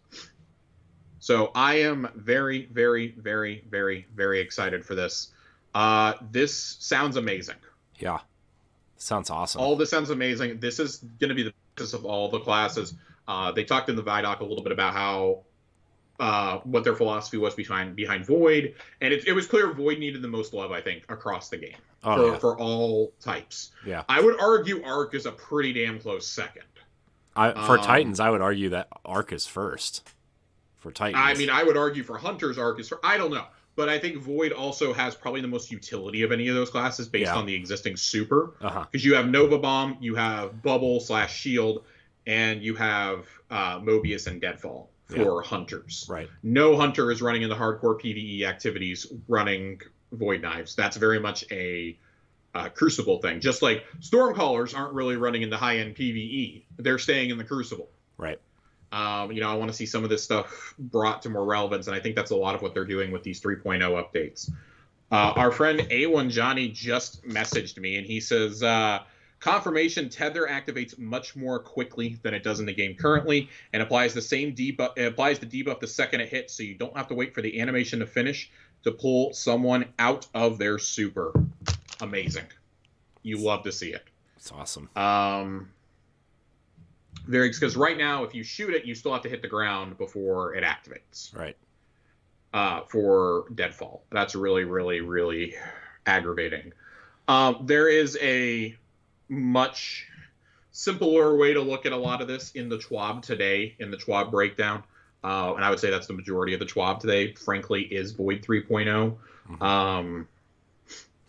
So I am very, very, very, very, very excited for this. This sounds amazing. Yeah. Sounds awesome. All this sounds amazing. This is going to be the basis of all the classes. They talked in the ViDoc a little bit about how what their philosophy was behind Void, and it was clear Void needed the most love, I think, across the game for all types. Yeah, I would argue Arc is a pretty damn close second. For Titans, I would argue that Arc is first. For Titans, I mean, I would argue for Hunters, Arc is I don't know, but I think Void also has probably the most utility of any of those classes based on the existing super. Because you have Nova Bomb, you have Bubble/Shield, and you have Mobius and Deadfall for Hunters. Right. No Hunter is running in the hardcore PvE activities running Void Knives. That's very much a Crucible thing. Just like Stormcallers aren't really running in the high-end PvE. They're staying in the Crucible. Right. I want to see some of this stuff brought to more relevance, and I think that's a lot of what they're doing with these 3.0 updates. Our friend A1 Johnny just messaged me, and he says, confirmation Tether activates much more quickly than it does in the game currently, and applies the same debuff. It applies the debuff the second it hits, so you don't have to wait for the animation to finish to pull someone out of their super. Amazing. You love to see it. It's awesome. Because right now, if you shoot it, you still have to hit the ground before it activates. Right. For Deadfall. That's really, really, really aggravating. There is a much simpler way to look at a lot of this in the TWAB today, in the TWAB breakdown. And I would say that's the majority of the TWAB today, frankly, is Void 3.0.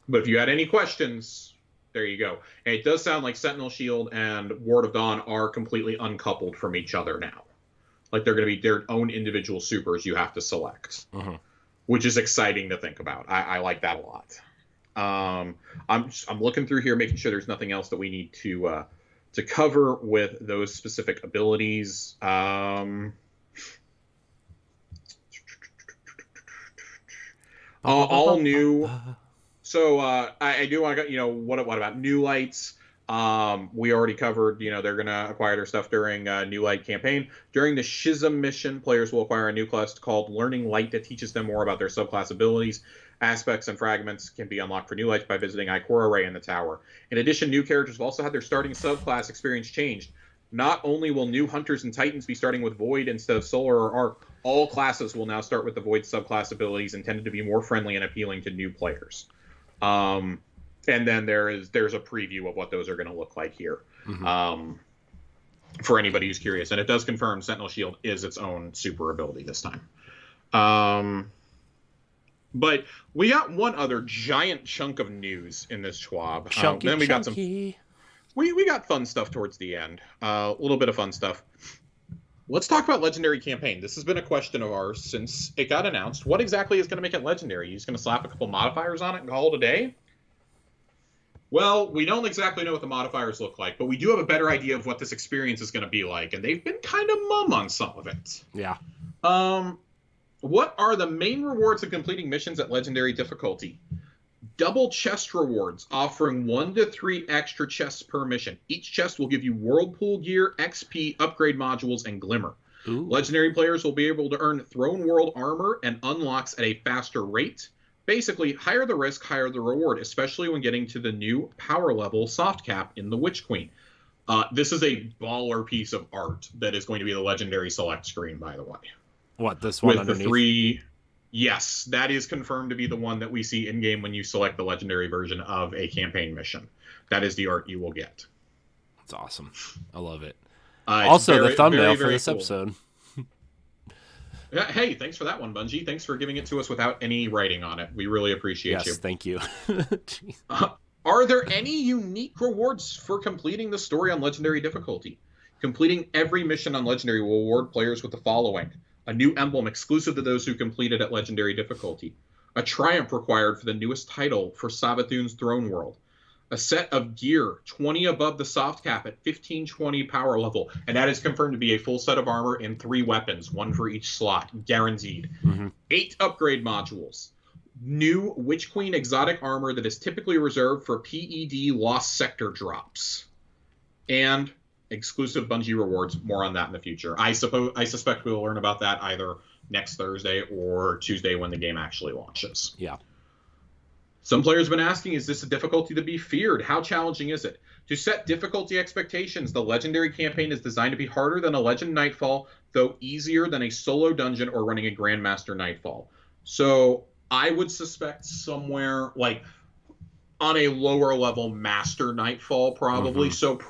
But if you had any questions, there you go. And it does sound like Sentinel Shield and Ward of Dawn are completely uncoupled from each other now. Like they're going to be their own individual supers you have to select, which is exciting to think about. I like that a lot. I'm looking through here, making sure there's nothing else that we need to cover with those specific abilities. All new. So I do want to, what about New Lights? We already covered, they're going to acquire their stuff during New Light campaign. During the Schism mission, players will acquire a new class called Learning Light that teaches them more about their subclass abilities. Aspects and fragments can be unlocked for New Lights by visiting Ikora Ray in the tower. In addition, new characters have also had their starting subclass experience changed. Not only will new Hunters and Titans be starting with Void instead of Solar or Arc, all classes will now start with the Void subclass abilities intended to be more friendly and appealing to new players. And then there's a preview of what those are going to look like here for anybody who's curious. And it does confirm Sentinel Shield is its own super ability this time. But we got one other giant chunk of news in this TWAB. Then we got some. We got fun stuff towards the end. A little bit of fun stuff. Let's talk about Legendary Campaign. This has been a question of ours since it got announced. What exactly is going to make it Legendary? You just going to slap a couple modifiers on it and call it a day? Well, we don't exactly know what the modifiers look like, but we do have a better idea of what this experience is going to be like, and they've been kind of mum on some of it. Yeah. What are the main rewards of completing missions at Legendary difficulty? Double chest rewards, offering 1 to 3 extra chests per mission. Each chest will give you Whirlpool gear, XP, upgrade modules, and Glimmer. Ooh. Legendary players will be able to earn Throne World armor and unlocks at a faster rate. Basically, higher the risk, higher the reward, especially when getting to the new power level soft cap in the Witch Queen. This is a baller piece of art that is going to be the Legendary select screen, by the way. What, this one with underneath? The 3... Yes, that is confirmed to be the one that we see in-game when you select the Legendary version of a campaign mission. That is the art you will get. That's awesome. I love it. Also, the thumbnail for this cool. episode. Hey, thanks for that one, Bungie. Thanks for giving it to us without any writing on it. We really appreciate you. Yes, thank you. Are there any unique rewards for completing the story on Legendary difficulty? Completing every mission on Legendary will reward players with the following. A new emblem exclusive to those who completed at Legendary difficulty. A triumph required for the newest title for Savathun's Throne World. A set of gear 20 above the soft cap at 1520 power level. And that is confirmed to be a full set of armor and 3 weapons, 1 for each slot, guaranteed. 8 upgrade modules. New Witch Queen exotic armor that is typically reserved for PED Lost Sector drops. And exclusive Bungie rewards. More on that in the future. I suspect we'll learn about that either next Thursday or Tuesday when the game actually launches. Yeah. Some players have been asking, is this a difficulty to be feared? How challenging is it? To set difficulty expectations, the Legendary campaign is designed to be harder than a Legend Nightfall, though easier than a solo dungeon or running a Grandmaster Nightfall. So I would suspect somewhere like on a lower level Master Nightfall, probably. So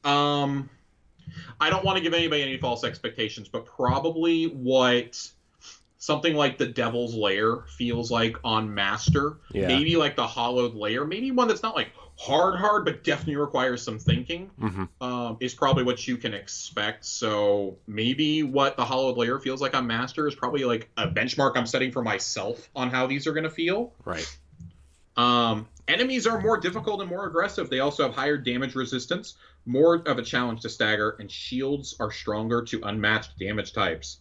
I don't want to give anybody any false expectations, but probably what something like the Devil's Lair feels like on Master. Yeah. Maybe like the Hollowed Lair. Maybe one that's not like hard, but definitely requires some thinking is probably what you can expect. So maybe what the Hollowed Lair feels like on Master is probably like a benchmark I'm setting for myself on how these are going to feel. Right. Enemies are more difficult and more aggressive. They also have higher damage resistance, more of a challenge to stagger, and shields are stronger to unmatched damage types.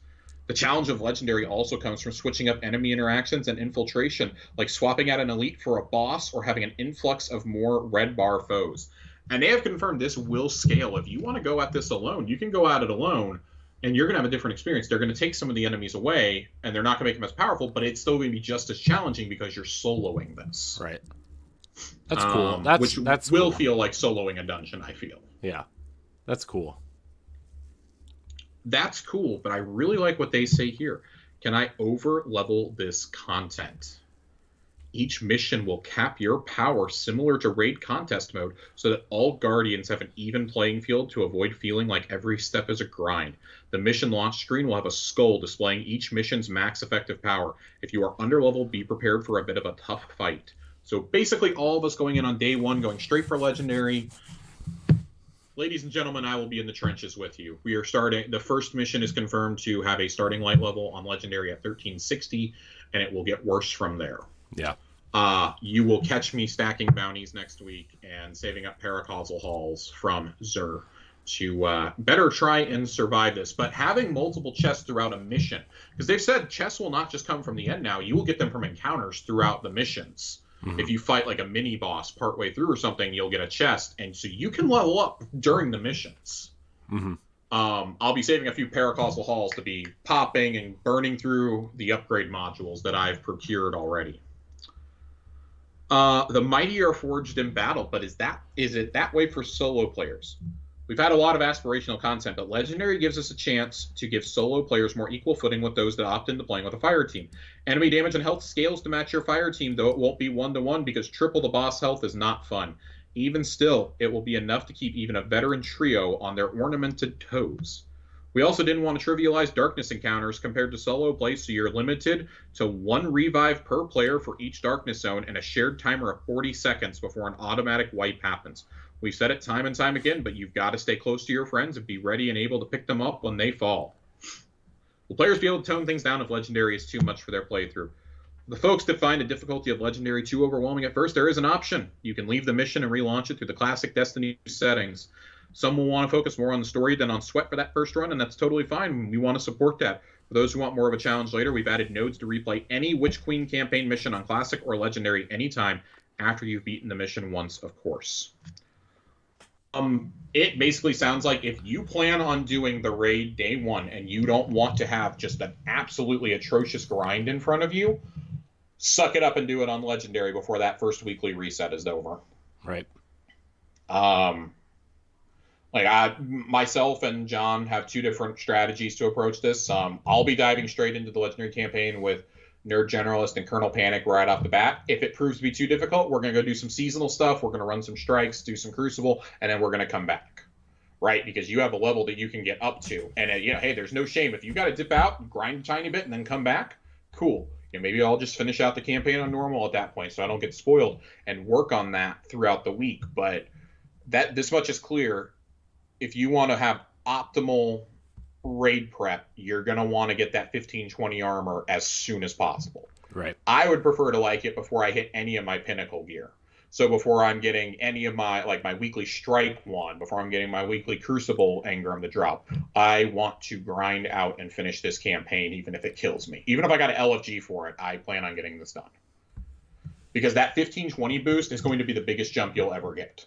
The challenge of Legendary also comes from switching up enemy interactions and infiltration, like swapping out an elite for a boss or having an influx of more red bar foes. And they have confirmed this will scale. If you want to go at this alone, you can go at it alone, and you're going to have a different experience. They're going to take some of the enemies away, and they're not going to make them as powerful, but it's still going to be just as challenging because you're soloing this. Right. That's cool. That's will cool. feel like soloing a dungeon, I feel. Yeah. That's cool. That's cool, but I really like what they say here. Can I over-level this content? Each mission will cap your power similar to raid contest mode so that all Guardians have an even playing field to avoid feeling like every step is a grind. The mission launch screen will have a skull displaying each mission's max effective power. If you are underleveled, be prepared for a bit of a tough fight. So basically all of us going in on day one, going straight for Legendary. Ladies and gentlemen, I will be in the trenches with you. We are starting. The first mission is confirmed to have a starting light level on Legendary at 1360, and it will get worse from there. Yeah. You will catch me stacking bounties next week and saving up paracausal halls from Xur to better try and survive this. But having multiple chests throughout a mission, because they've said chests will not just come from the end now. You will get them from encounters throughout the missions. If you fight like a mini boss partway through or something, you'll get a chest, and so you can level up during the missions. I'll be saving a few paracausal halls to be popping and burning through the upgrade modules that I've procured already. The mighty are forged in battle, but is it that way for solo players? We've had a lot of aspirational content, but Legendary gives us a chance to give solo players more equal footing with those that opt into playing with a fire team. Enemy damage and health scales to match your fire team, though it won't be 1-to-1 because triple the boss health is not fun. Even still, it will be enough to keep even a veteran trio on their ornamented toes. We also didn't want to trivialize darkness encounters compared to solo play, so you're limited to 1 revive per player for each darkness zone and a shared timer of 40 seconds before an automatic wipe happens. We've said it time and time again, but you've got to stay close to your friends and be ready and able to pick them up when they fall. Will players be able to tone things down if Legendary is too much for their playthrough? The folks that find the difficulty of Legendary too overwhelming at first, there is an option. You can leave the mission and relaunch it through the classic Destiny settings. Some will want to focus more on the story than on sweat for that first run, and that's totally fine. We want to support that. For those who want more of a challenge later, we've added nodes to replay any Witch Queen campaign mission on Classic or Legendary anytime after you've beaten the mission once, of course. It basically sounds like if you plan on doing the raid day one and you don't want to have just an absolutely atrocious grind in front of you, suck it up and do it on Legendary before that first weekly reset is over. Right. Myself and John have 2 different strategies to approach this. I'll be diving straight into the Legendary campaign with Nerd Generalist and Colonel Panic right off the bat. If it proves to be too difficult, we're going to go do some seasonal stuff. We're going to run some strikes, do some Crucible, and then we're going to come back, right? Because you have a level that you can get up to. And, hey, there's no shame. If you got to dip out, grind a tiny bit, and then come back, cool. Maybe I'll just finish out the campaign on normal at that point so I don't get spoiled and work on that throughout the week. But this much is clear. If you want to have optimal raid prep, you're going to want to get that 15-20 armor as soon as possible. Right. I would prefer to like it before I hit any of my pinnacle gear. So before I'm getting any of my weekly strike one, before I'm getting my weekly Crucible engram to drop, I want to grind out and finish this campaign even if it kills me. Even if I got an LFG for it, I plan on getting this done. Because that 15-20 boost is going to be the biggest jump you'll ever get.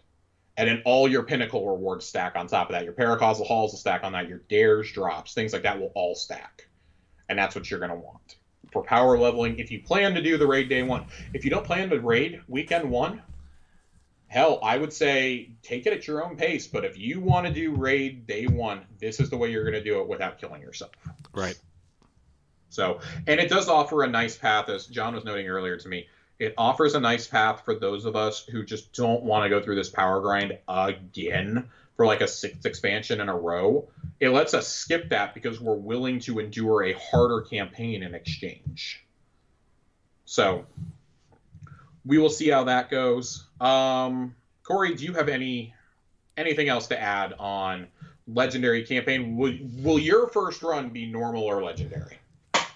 And then all your pinnacle rewards stack on top of that. Your paracausal halls will stack on that. Your dares drops, things like that will all stack. And that's what you're going to want. for power leveling. If you plan to do the raid day one, if you don't plan to raid weekend one, hell, I would say take it at your own pace. But if you want to do raid day one, this is the way you're going to do it without killing yourself. Right. So, and it does offer a nice path, as John was noting earlier to me. It offers a nice path for those of us who just don't want to go through this power grind again for like a 6th expansion in a row. It lets us skip that because we're willing to endure a harder campaign in exchange. So we will see how that goes. Corey, do you have anything else to add on Legendary campaign? Will your first run be normal or Legendary?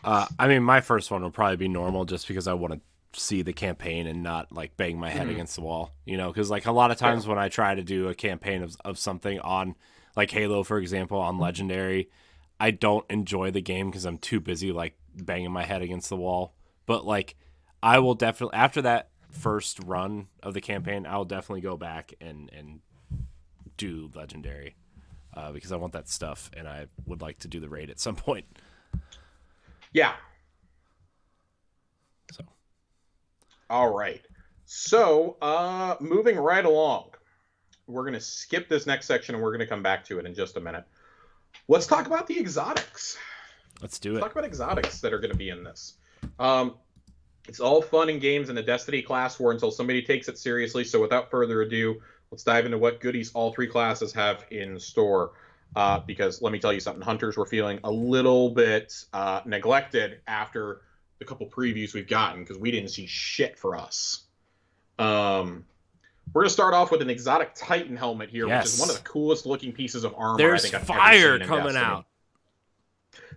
I mean, my first one will probably be normal just because I want to see the campaign and not like bang my head against the wall, you know, because like a lot of times when I try to do a campaign of something on like Halo, for example, on Legendary, I don't enjoy the game because I'm too busy like banging my head against the wall. But like I will definitely, after that first run of the campaign, I'll definitely go back and do Legendary because I want that stuff and I would like to do the raid at some point. Yeah. So. All right. So, moving right along, we're going to skip this next section and we're going to come back to it in just a minute. Let's talk about the exotics. Let's do it. Let's talk about exotics that are going to be in this. It's all fun and games in the Destiny class war until somebody takes it seriously. So without further ado, let's dive into what goodies all 3 classes have in store. Because let me tell you something, Hunters were feeling a little bit neglected after the couple previews we've gotten because we didn't see shit for us. We're going to start off with an exotic Titan helmet here, which is one of the coolest looking pieces of armor There's I think I've fire ever seen coming in Destiny. out.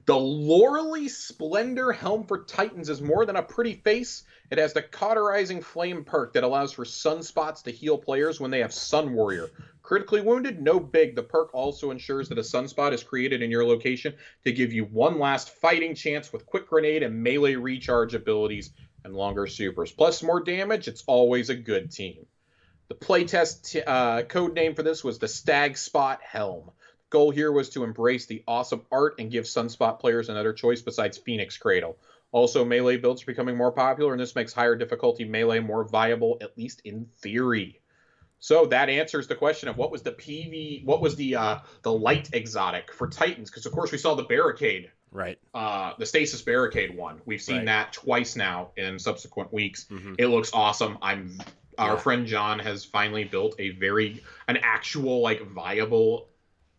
The Loreley Splendor Helm for Titans is more than a pretty face. It has the Cauterizing Flame perk that allows for sunspots to heal players when they have Sun Warrior. Critically wounded? No big. The perk also ensures that a sunspot is created in your location to give you one last fighting chance with quick grenade and melee recharge abilities and longer supers. Plus more damage, it's always a good team. The playtest code name for this was the Stag Spot Helm. The goal here was to embrace the awesome art and give Sunspot players another choice besides Phoenix Cradle. Also, melee builds are becoming more popular, and this makes higher difficulty melee more viable, at least in theory. So that answers the question of what was the light exotic for Titans? Because of course we saw the barricade, right? The stasis barricade one. We've seen that twice now in subsequent weeks. Mm-hmm. It looks awesome. Our friend John has finally built an actual like viable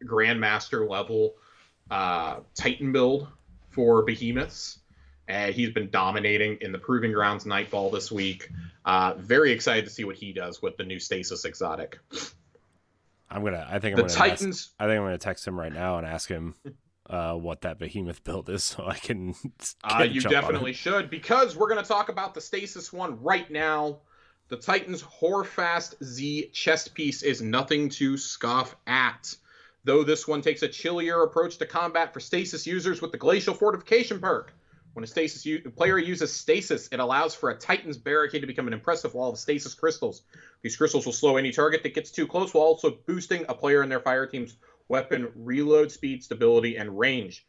Grandmaster level Titan build for behemoths. He's been dominating in the Proving Grounds Nightfall this week. Very excited to see what he does with the new Stasis exotic. I think I'm gonna text him right now and ask him what that behemoth build is, so I can. You definitely should, because we're gonna talk about the Stasis one right now. The Titan's Horfast Z chest piece is nothing to scoff at, though this one takes a chillier approach to combat for Stasis users with the Glacial Fortification perk. When a player uses Stasis, it allows for a Titan's Barricade to become an impressive wall of Stasis crystals. These crystals will slow any target that gets too close, while also boosting a player and their fire team's weapon reload speed, stability, and range.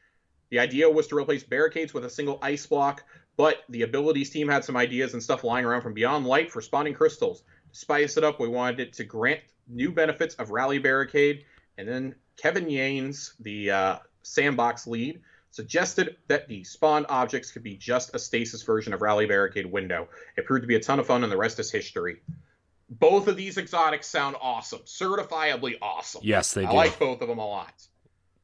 The idea was to replace barricades with a single ice block, but the abilities team had some ideas and stuff lying around from Beyond Light for spawning crystals. To spice it up, we wanted it to grant new benefits of Rally Barricade, and then Kevin Yanes, the sandbox lead, suggested that the spawned objects could be just a stasis version of Rally Barricade Window. It proved to be a ton of fun, and the rest is history. Both of these exotics sound awesome. Certifiably awesome. Yes, they do. I like both of them a lot.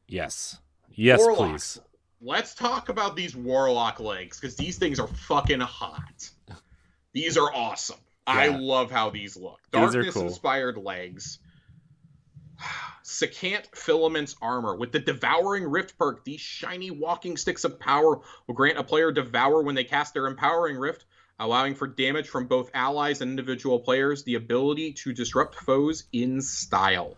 Yes. Yes, Warlock. please. Let's talk about these Warlock legs, because these things are fucking hot. These are awesome. Yeah. I love how these look. Darkness-inspired legs. Secant Filaments armor. With the Devouring Rift perk, these shiny walking sticks of power will grant a player Devour when they cast their Empowering Rift, allowing for damage from both allies and individual players, the ability to disrupt foes in style.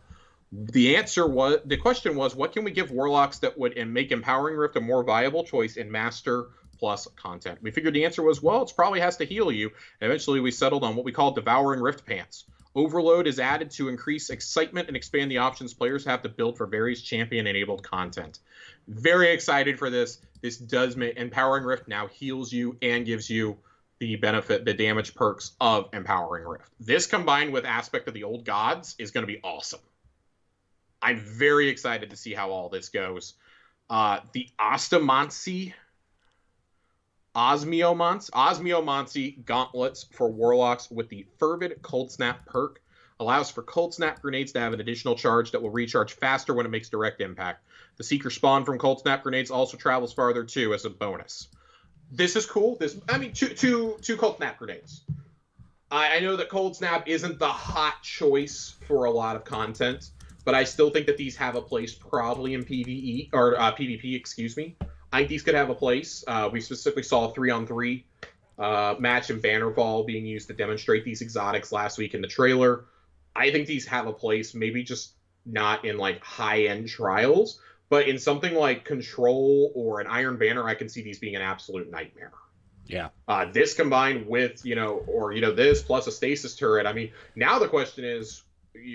The question was, what can we give Warlocks that would make Empowering Rift a more viable choice in Master Plus content? We figured the answer was, well, it probably has to heal you. And eventually we settled on what we call Devouring Rift Pants. Overload is added to increase excitement and expand the options players have to build for various champion-enabled content. Very excited for this. This does make Empowering Rift now heals you and gives you the benefit, the damage perks of Empowering Rift. This combined with Aspect of the Old Gods is going to be awesome. I'm very excited to see how all this goes. The Osmiomancy gauntlets for warlocks with the Fervid Cold Snap perk allows for Cold Snap grenades to have an additional charge that will recharge faster when it makes direct impact. The Seeker spawn from Cold Snap grenades also travels farther too as a bonus. This is cool. Two Cold Snap grenades. I know that Cold Snap isn't the hot choice for a lot of content, but I still think that these have a place probably in PvE or PvP. Excuse me. I think these could have a place. We specifically saw a 3-on-3 match in Bannerfall being used to demonstrate these exotics last week in the trailer. I think these have a place, maybe just not in like high-end trials, but in something like Control or an Iron Banner, I can see these being an absolute nightmare. Yeah. This combined with, this plus a stasis turret. I mean, now the question is,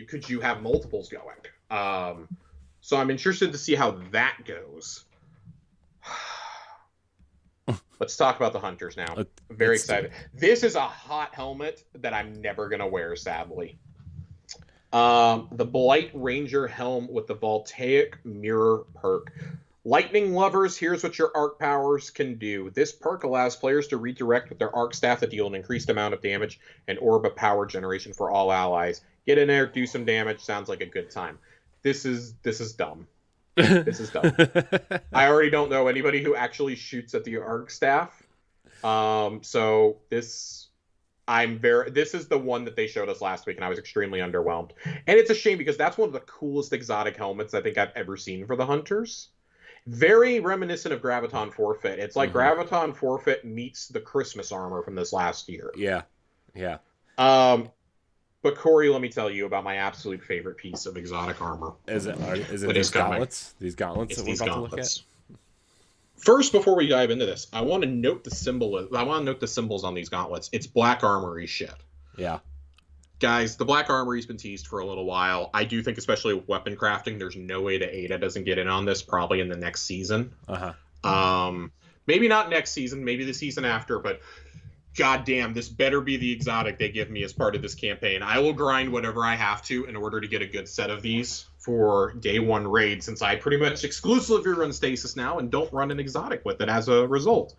could you have multiples going? So I'm interested to see how that goes. Let's talk about the Hunters now. I'm very excited. This is a hot helmet that I'm never going to wear, sadly. The Blight Ranger helm with the Voltaic Mirror perk. Lightning lovers, here's what your arc powers can do. This perk allows players to redirect with their arc staff to deal an increased amount of damage and orb of power generation for all allies. Get in there, do some damage. Sounds like a good time. This is dumb. This is dumb. I already don't know anybody who actually shoots at the arc staff. So this is the one that they showed us last week, and I was extremely underwhelmed. And it's a shame because that's one of the coolest exotic helmets I think I've ever seen for the Hunters. Very reminiscent of Graviton Forfeit. It's like Graviton Forfeit meets the Christmas armor from this last year. Yeah. Yeah. But Corey, let me tell you about my absolute favorite piece of exotic armor. Is it these gauntlets? These gauntlets that we're about to look at? First, before we dive into this, I want to note the symbols on these gauntlets. It's Black Armory shit. Yeah. Guys, the Black Armory's been teased for a little while. I do think, especially with weapon crafting, there's no way that Ada doesn't get in on this, probably in the next season. Maybe not next season, maybe the season after, but goddamn, this better be the exotic they give me as part of this campaign. I will grind whatever I have to in order to get a good set of these for day one raid, since I pretty much exclusively run Stasis now and don't run an exotic with it as a result.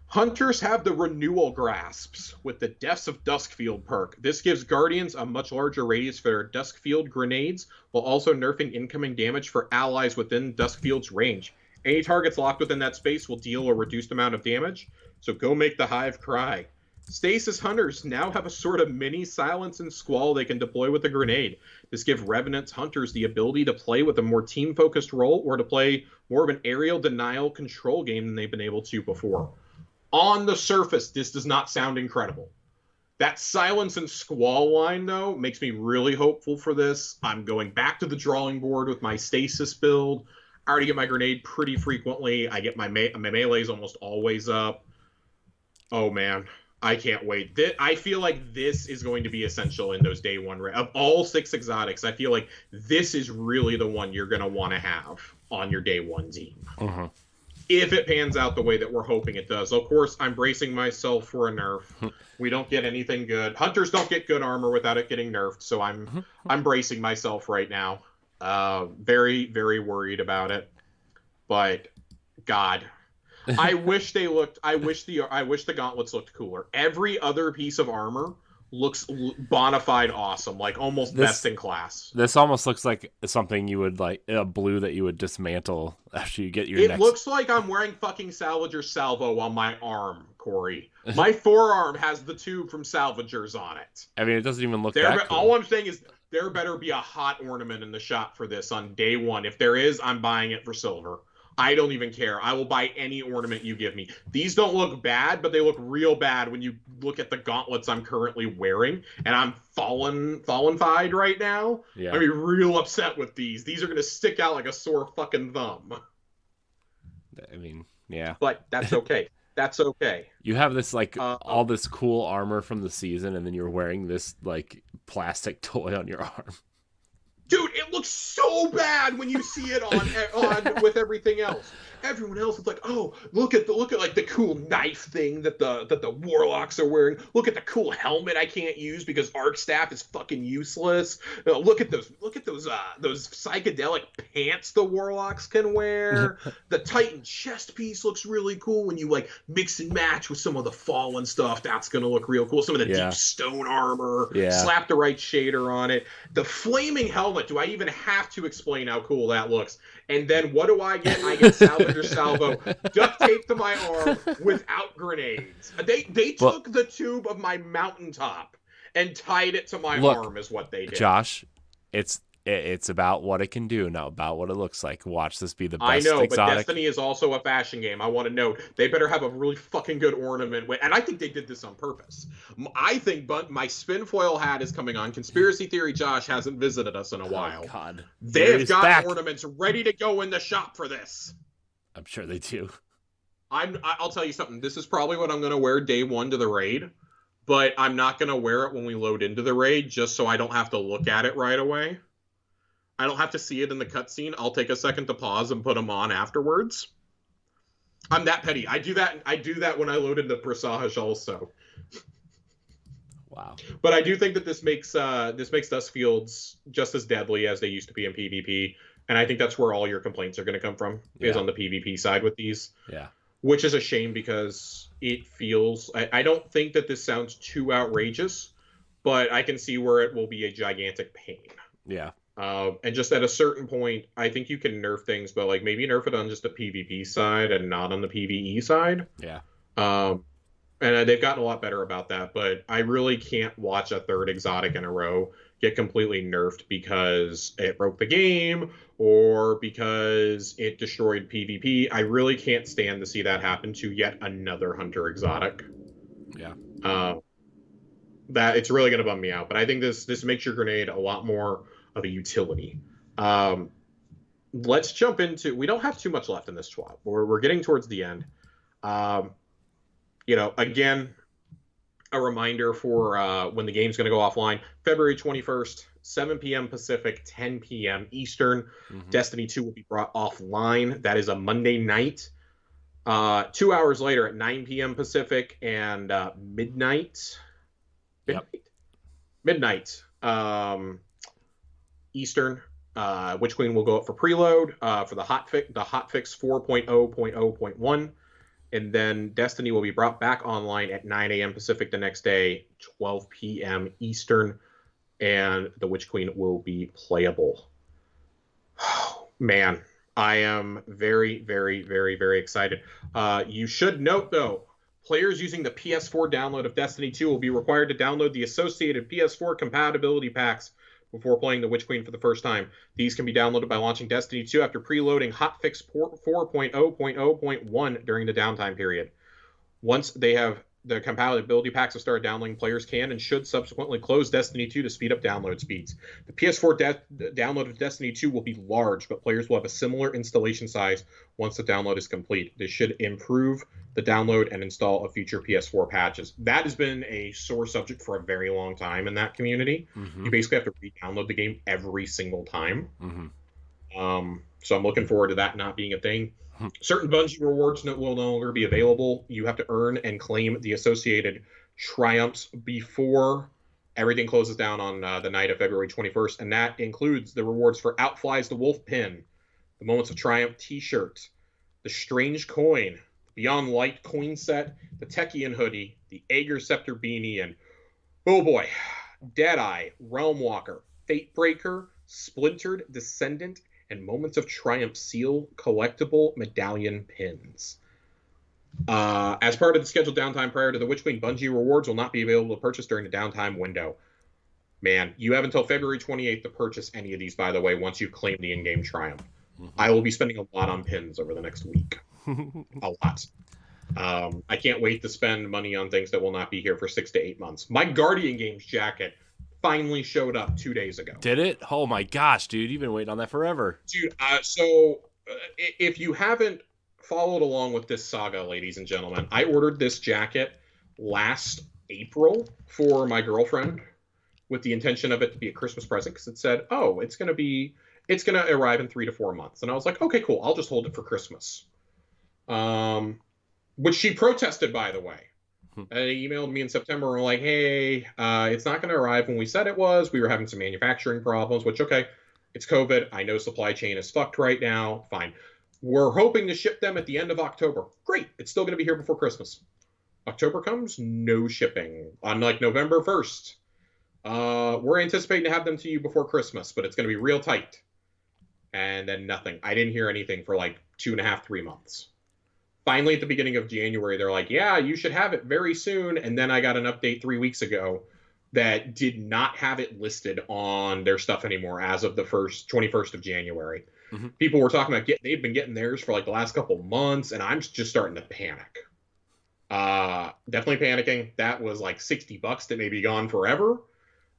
Hunters have the Renewal Grasps with the Deaths of Duskfield perk. This gives Guardians a much larger radius for their Duskfield grenades, while also nerfing incoming damage for allies within Duskfield's range. Any targets locked within that space will deal a reduced amount of damage, so go make the Hive cry. Stasis Hunters now have a sort of mini Silence and Squall they can deploy with a grenade. This gives Revenant's Hunters the ability to play with a more team-focused role or to play more of an aerial denial control game than they've been able to before. On the surface, this does not sound incredible. That Silence and Squall line, though, makes me really hopeful for this. I'm going back to the drawing board with my Stasis build. I already get my grenade pretty frequently. I get my melee's almost always up. Oh, man. I can't wait. I feel like this is going to be essential in those day one. Of all 6 exotics, I feel like this is really the one you're going to want to have on your day one team. If it pans out the way that we're hoping it does. Of course, I'm bracing myself for a nerf. We don't get anything good. Hunters don't get good armor without it getting nerfed, so I'm bracing myself right now. Very, very worried about it. But God, I wish the gauntlets looked cooler. Every other piece of armor looks bona fide awesome, like almost best in class. This almost looks like something you would like, a blue that you would dismantle after you get your It looks like I'm wearing fucking Salvager Salvo on my arm, Corey. My forearm has the tube from Salvagers on it. I mean, it doesn't even look that cool. All I'm saying is there better be a hot ornament in the shop for this on day one. If there is, I'm buying it for silver. I don't even care. I will buy any ornament you give me. These don't look bad, but they look real bad when you look at the gauntlets I'm currently wearing, and I'm fallen-fied right now. Yeah. I'm real upset with these. These are going to stick out like a sore fucking thumb. I mean, yeah. But that's okay. That's okay. You have this, like, all this cool armor from the season, and then you're wearing this, like, plastic toy on your arm. Dude, it looks so bad when you see it on with everything else. Everyone else is like, oh, look at like the cool knife thing that the warlocks are wearing. Look at the cool helmet I can't use because arc staff is fucking useless. Look at those psychedelic pants the warlocks can wear. The Titan chest piece looks really cool when you like mix and match with some of the fallen stuff. That's gonna look real cool. Some of the deep stone armor. Slap the right shader on it. The flaming helmet. Do I even have to explain how cool that looks? And then what do I get? I get Salvage Salvo duct taped to my arm without grenades. They took the tube of my mountaintop and tied it to my arm is what they did. Josh, it's about what it can do, not about what it looks like. Watch this be the best I know, exotic. But Destiny is also a fashion game. I want to note they better have a really fucking good ornament. And I think they did this on purpose. I think my spin foil hat is coming on. Conspiracy Theory Josh hasn't visited us in a while. God. They've got ornaments ready to go in the shop for this. I'm sure they do. I'll tell you something. This is probably what I'm going to wear day one to the raid. But I'm not going to wear it when we load into the raid just so I don't have to look at it right away. I don't have to see it in the cutscene. I'll take a second to pause and put them on afterwards. I'm that petty. I do that when I load into Presage also. Wow. But I do think that this makes Dust Fields just as deadly as they used to be in PvP, and I think that's where all your complaints are going to come from is on the PvP side with these. Yeah. Which is a shame because it feels. I don't think that this sounds too outrageous, but I can see where it will be a gigantic pain. Yeah. And just at a certain point, I think you can nerf things, but like maybe nerf it on just the PvP side and not on the PvE side. Yeah. And they've gotten a lot better about that, but I really can't watch a third exotic in a row get completely nerfed because it broke the game or because it destroyed PvP. I really can't stand to see that happen to yet another hunter exotic. Yeah. That it's really going to bum me out, but I think this makes your grenade a lot more of a utility. Let's jump into. We don't have too much left in this swap. We're getting towards the end. Again, a reminder for when the game's going to go offline. February 21st, 7 p.m. Pacific, 10 p.m. Eastern. Mm-hmm. Destiny 2 will be brought offline. That is a Monday night. 2 hours later at 9 p.m. Pacific and midnight. Midnight. Eastern, Witch Queen will go up for preload for the hotfix 4.0.0.1, and then Destiny will be brought back online at 9 a.m. Pacific the next day, 12 p.m. Eastern, and the Witch Queen will be playable. Man, I am very, very, very, very excited. You should note, though, players using the PS4 download of Destiny 2 will be required to download the associated PS4 compatibility packs before playing the Witch Queen for the first time. These can be downloaded by launching Destiny 2 after preloading hotfix 4.0.0.1 during the downtime period. Once they have the compatibility packs have started downloading, players can and should subsequently close Destiny 2 to speed up download speeds. The PS4 download of Destiny 2 will be large, but players will have a similar installation size once the download is complete. This should improve the download and install of future PS4 patches. That has been a sore subject for a very long time in that community. Mm-hmm. You basically have to re-download the game every single time. Mm-hmm. So I'm looking forward to that not being a thing. Certain Bungie rewards will no longer be available. You have to earn and claim the associated triumphs before everything closes down on the night of February 21st, and that includes the rewards for Outflies the Wolf Pin, the Moments of Triumph t-shirt, the Strange Coin, Beyond Light coin set, the Techian hoodie, the Aegir Scepter beanie, and oh boy, Deadeye, Realm Walker, Fatebreaker, Splintered Descendant, and Moments of Triumph seal collectible medallion pins. As part of the scheduled downtime prior to the Witch Queen, Bungie rewards will not be available to purchase during the downtime window. Man, you have until February 28th to purchase any of these, by the way, once you've claimed the in-game triumph. Mm-hmm. I will be spending a lot on pins over the next week. A lot. I can't wait to spend money on things that will not be here for 6 to 8 months. My Guardian Games jacket finally showed up 2 days ago. Did it? Oh my gosh, dude. You've been waiting on that forever. Dude, so if you haven't followed along with this saga, ladies and gentlemen, I ordered this jacket last April for my girlfriend with the intention of it to be a Christmas present because it said, "Oh, it's going to arrive in 3 to 4 months." And I was like, "Okay, cool. I'll just hold it for Christmas." Which she protested, by the way. They emailed me in September and were like, "Hey, it's not going to arrive when we said it was. We were having some manufacturing problems," which, okay, it's COVID. I know supply chain is fucked right now. Fine. We're hoping to ship them at the end of October. Great. It's still going to be here before Christmas. October comes, no shipping. Unlike November 1st. We're anticipating to have them to you before Christmas, but it's going to be real tight. And then nothing. I didn't hear anything for like 2.5, 3 months. Finally, at the beginning of January, they're like, "Yeah, you should have it very soon." And then I got an update 3 weeks ago that did not have it listed on their stuff anymore as of the 21st of January. Mm-hmm. People were talking about they've been getting theirs for like the last couple months, and I'm just starting to panic. Definitely panicking. That was like $60 that may be gone forever.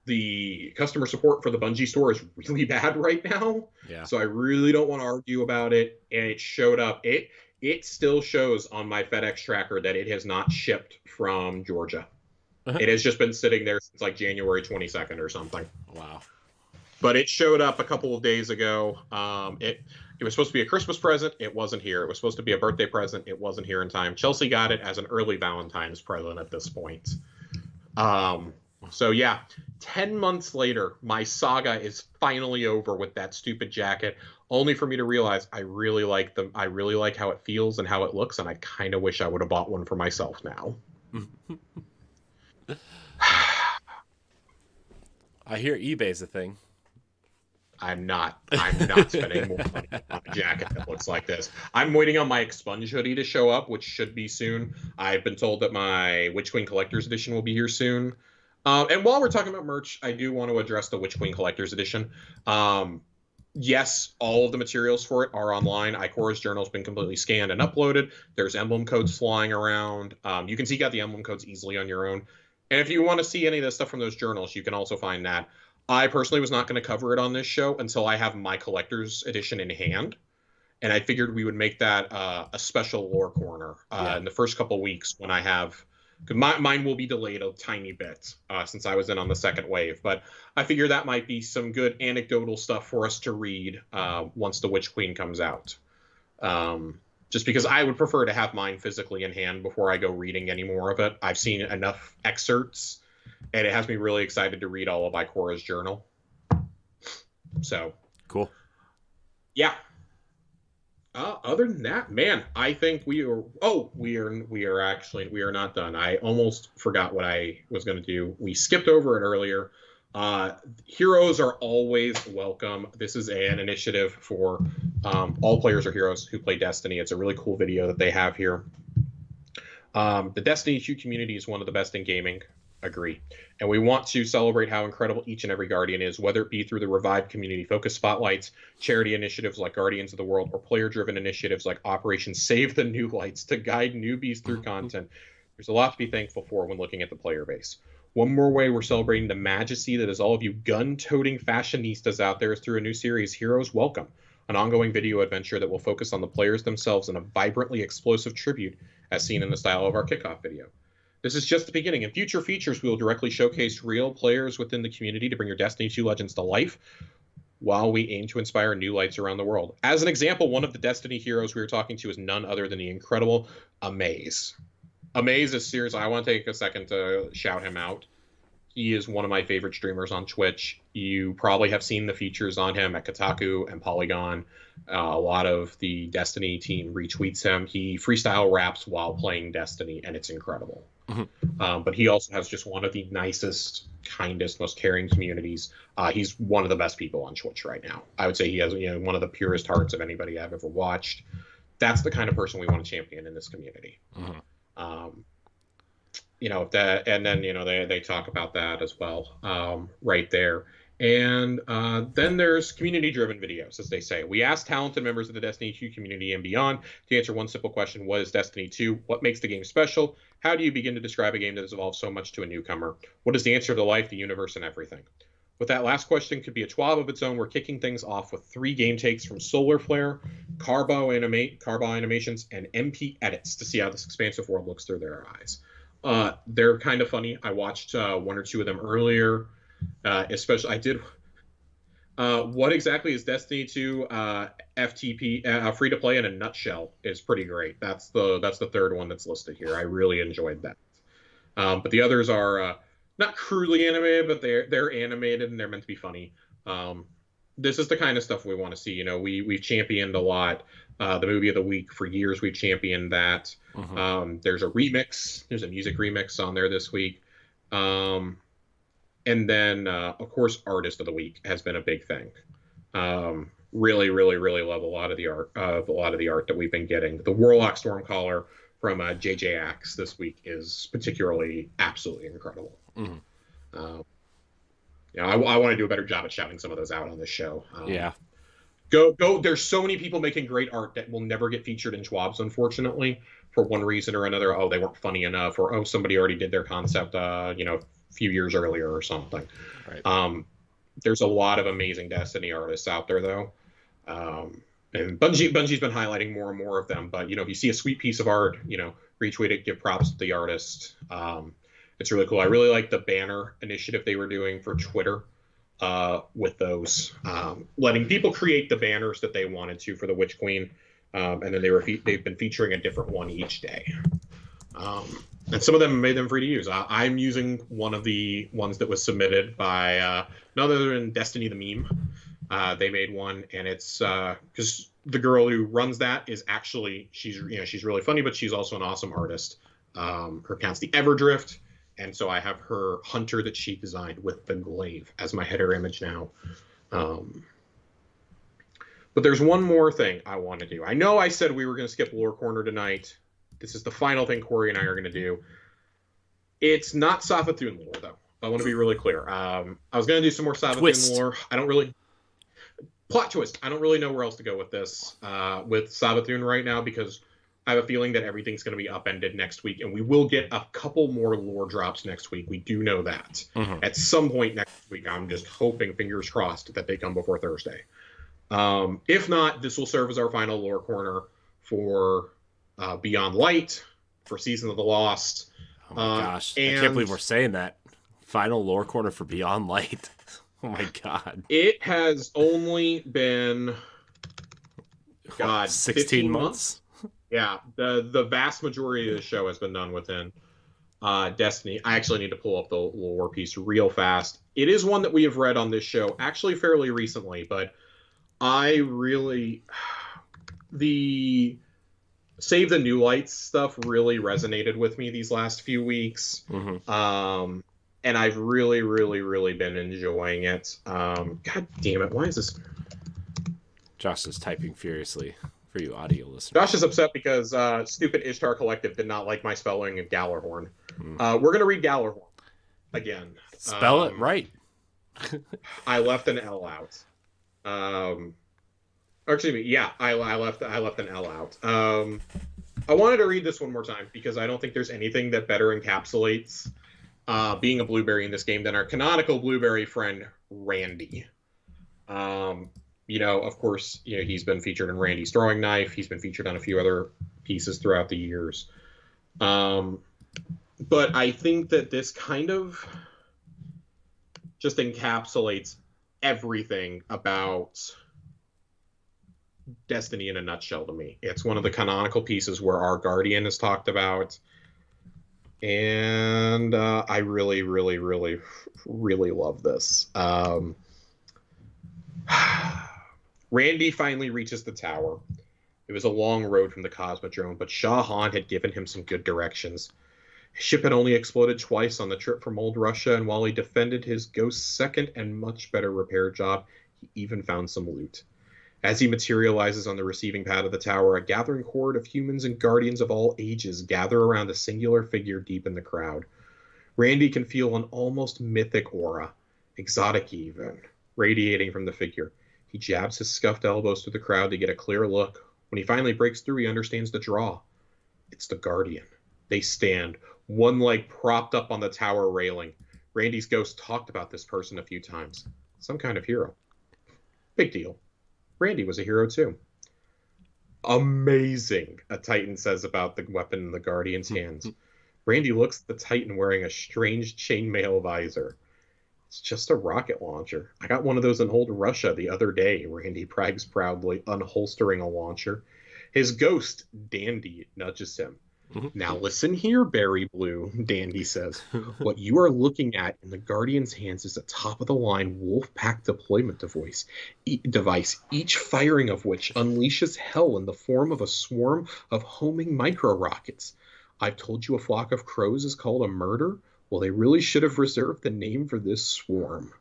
The customer support for the Bungie store is really bad right now. Yeah. So I really don't want to argue about it. And it showed up. It still shows on my FedEx tracker that it has not shipped from Georgia. It has just been sitting there since like January 22nd or something. Wow. But it showed up a couple of days ago. It was supposed to be a Christmas present. It wasn't here. It was supposed to be a birthday present. It wasn't here in time. Chelsea got it as an early Valentine's present at this point. So yeah, 10 months later, my saga is finally over with that stupid jacket, only for me to realize I really like them. I really like how it feels and how it looks, and I kind of wish I would have bought one for myself now. I hear eBay's a thing. I'm not spending more money on a jacket that looks like this. I'm waiting on my Expunge hoodie to show up, which should be soon. I've been told that my Witch Queen Collector's Edition will be here soon. And while we're talking about merch, I do want to address the Witch Queen Collector's Edition. Yes, all of the materials for it are online. Ikora's journal's been completely scanned and uploaded. There's emblem codes flying around. You can seek out the emblem codes easily on your own. And if you want to see any of the stuff from those journals, you can also find that. I personally was not going to cover it on this show until I have my collector's edition in hand. And I figured we would make that a special lore corner in the first couple of weeks when I have... Mine will be delayed a tiny bit since I was in on the second wave. But I figure that might be some good anecdotal stuff for us to read once the Witch Queen comes out. Just because I would prefer to have mine physically in hand before I go reading any more of it. I've seen enough excerpts, and it has me really excited to read all of Ikora's journal. So cool. Yeah. Other than that, man, I think we are not done. I almost forgot what I was going to do. We skipped over it earlier. Heroes are always welcome. This is an initiative for all players are heroes who play Destiny. It's a really cool video that they have here. The Destiny 2 community is one of the best in gaming. Agree. And we want to celebrate how incredible each and every Guardian is, whether it be through the revived community focus spotlights, charity initiatives like Guardians of the World, or player-driven initiatives like Operation Save the New Lights to guide newbies through content. There's a lot to be thankful for when looking at the player base. One more way we're celebrating the majesty that is all of you gun-toting fashionistas out there is through a new series, Heroes Welcome, an ongoing video adventure that will focus on the players themselves in a vibrantly explosive tribute as seen in the style of our kickoff video. This is just the beginning. In future features, we will directly showcase real players within the community to bring your Destiny 2 legends to life while we aim to inspire new lights around the world. As an example, one of the Destiny heroes we were talking to is none other than the incredible Amaze. Amaze is serious. I want to take a second to shout him out. He is one of my favorite streamers on Twitch. You probably have seen the features on him at Kotaku and Polygon. A lot of the Destiny team retweets him. He freestyle raps while playing Destiny, and it's incredible. Mm-hmm. But he also has just one of the nicest, kindest, most caring communities. He's one of the best people on Twitch right now. I would say he has one of the purest hearts of anybody I've ever watched. That's the kind of person we want to champion in this community. Mm-hmm. And then they talk about that as well right there. And then there's community-driven videos, as they say. We asked talented members of the Destiny 2 community and beyond to answer one simple question: what is Destiny 2? What makes the game special? How do you begin to describe a game that has evolved so much to a newcomer? What is the answer to life, the universe, and everything? With that last question could be a TWAB of its own. We're kicking things off with 3 game takes from Solar Flare, Carbo Animations, and MP Edits to see how this expansive world looks through their eyes. They're kind of funny. I watched 1 or 2 of them earlier. Especially, I did. What exactly is Destiny 2 FTP free to play in a nutshell is pretty great. That's the third one that's listed here. I really enjoyed that. But the others are not crudely animated, but they're animated and they're meant to be funny. This is the kind of stuff we want to see. You know, we've championed a lot. The movie of the week for years, we've championed that. There's a remix. There's a music remix on there this week. And then, of course, artist of the week has been a big thing. Really, really, really love a lot of the art that we've been getting. The Warlock Stormcaller from JJ Axe this week is particularly absolutely incredible. I want to do a better job at shouting some of those out on this show. Go! There's so many people making great art that will never get featured in Schwab's, unfortunately, for one reason or another. Oh, they weren't funny enough, or somebody already did their concept, a few years earlier or something. Right. There's a lot of amazing Destiny artists out there, though. And Bungie's been highlighting more and more of them. But, if you see a sweet piece of art, retweet it, give props to the artist. It's really cool. I really like the banner initiative they were doing for Twitter with those, letting people create the banners that they wanted to for the Witch Queen. And then they've been featuring a different one each day. And some of them made them free to use. I'm using one of the ones that was submitted by none other than Destiny the Meme. They made one, and it's because the girl who runs that is actually she's really funny, but she's also an awesome artist. Her account's the Everdrift, and so I have her hunter that she designed with the glaive as my header image now. But there's one more thing I want to do. I know I said we were going to skip Lore Corner tonight. This is the final thing Corey and I are going to do. It's not Savathun lore, though. I want to be really clear. I was going to do some more Savathun lore. Plot twist. I don't really know where else to go with this, with Savathun right now, because I have a feeling that everything's going to be upended next week, and we will get a couple more lore drops next week. We do know that. At some point next week. I'm just hoping, fingers crossed, that they come before Thursday. If not, this will serve as our final lore corner for Beyond Light, for Season of the Lost. Oh my gosh. I can't believe we're saying that. Final lore corner for Beyond Light. Oh my god. It has only been 16 months? Yeah. The vast majority of the show has been done within Destiny. I actually need to pull up the lore piece real fast. It is one that we have read on this show actually fairly recently, but I really the Save the New Lights stuff really resonated with me these last few weeks. And I've really, really, really been enjoying it. God damn it. Why is this? Josh is typing furiously for you audio listeners. Josh is upset because stupid Ishtar Collective did not like my spelling of Gallarhorn. We're going to read Gallarhorn again. Spell it right. I left an L out. Excuse me. Yeah, I left an L out. I wanted to read this one more time because I don't think there's anything that better encapsulates being a blueberry in this game than our canonical blueberry friend Randy. Of course, he's been featured in Randy's Throwing Knife. He's been featured on a few other pieces throughout the years. But I think that this kind of just encapsulates everything about Destiny in a nutshell to me. It's one of the canonical pieces where our Guardian is talked about. And I really, really, really, really love this. Randy finally reaches the tower. It was a long road from the Cosmodrome, but Shah Han had given him some good directions. His ship had only exploded twice on the trip from old Russia, and while he defended his Ghost's second and much better repair job, he even found some loot. As he materializes on the receiving pad of the tower, a gathering horde of humans and guardians of all ages gather around a singular figure deep in the crowd. Randy can feel an almost mythic aura, exotic even, radiating from the figure. He jabs his scuffed elbows through the crowd to get a clear look. When he finally breaks through, he understands the draw. It's the Guardian. They stand, one leg propped up on the tower railing. Randy's ghost talked about this person a few times. Some kind of hero. Big deal. Randy was a hero too. Amazing, a Titan says about the weapon in the Guardian's hands. Randy looks at the Titan wearing a strange chainmail visor. It's just a rocket launcher. I got one of those in old Russia the other day, Randy brags proudly, unholstering a launcher. His ghost, Dandy, nudges him. Now listen here, Barry Blue, Dandy says. What you are looking at in the Guardian's hands is a top-of-the-line Wolfpack deployment device, each firing of which unleashes hell in the form of a swarm of homing micro-rockets. I've told you a flock of crows is called a murder? Well, they really should have reserved the name for this swarm.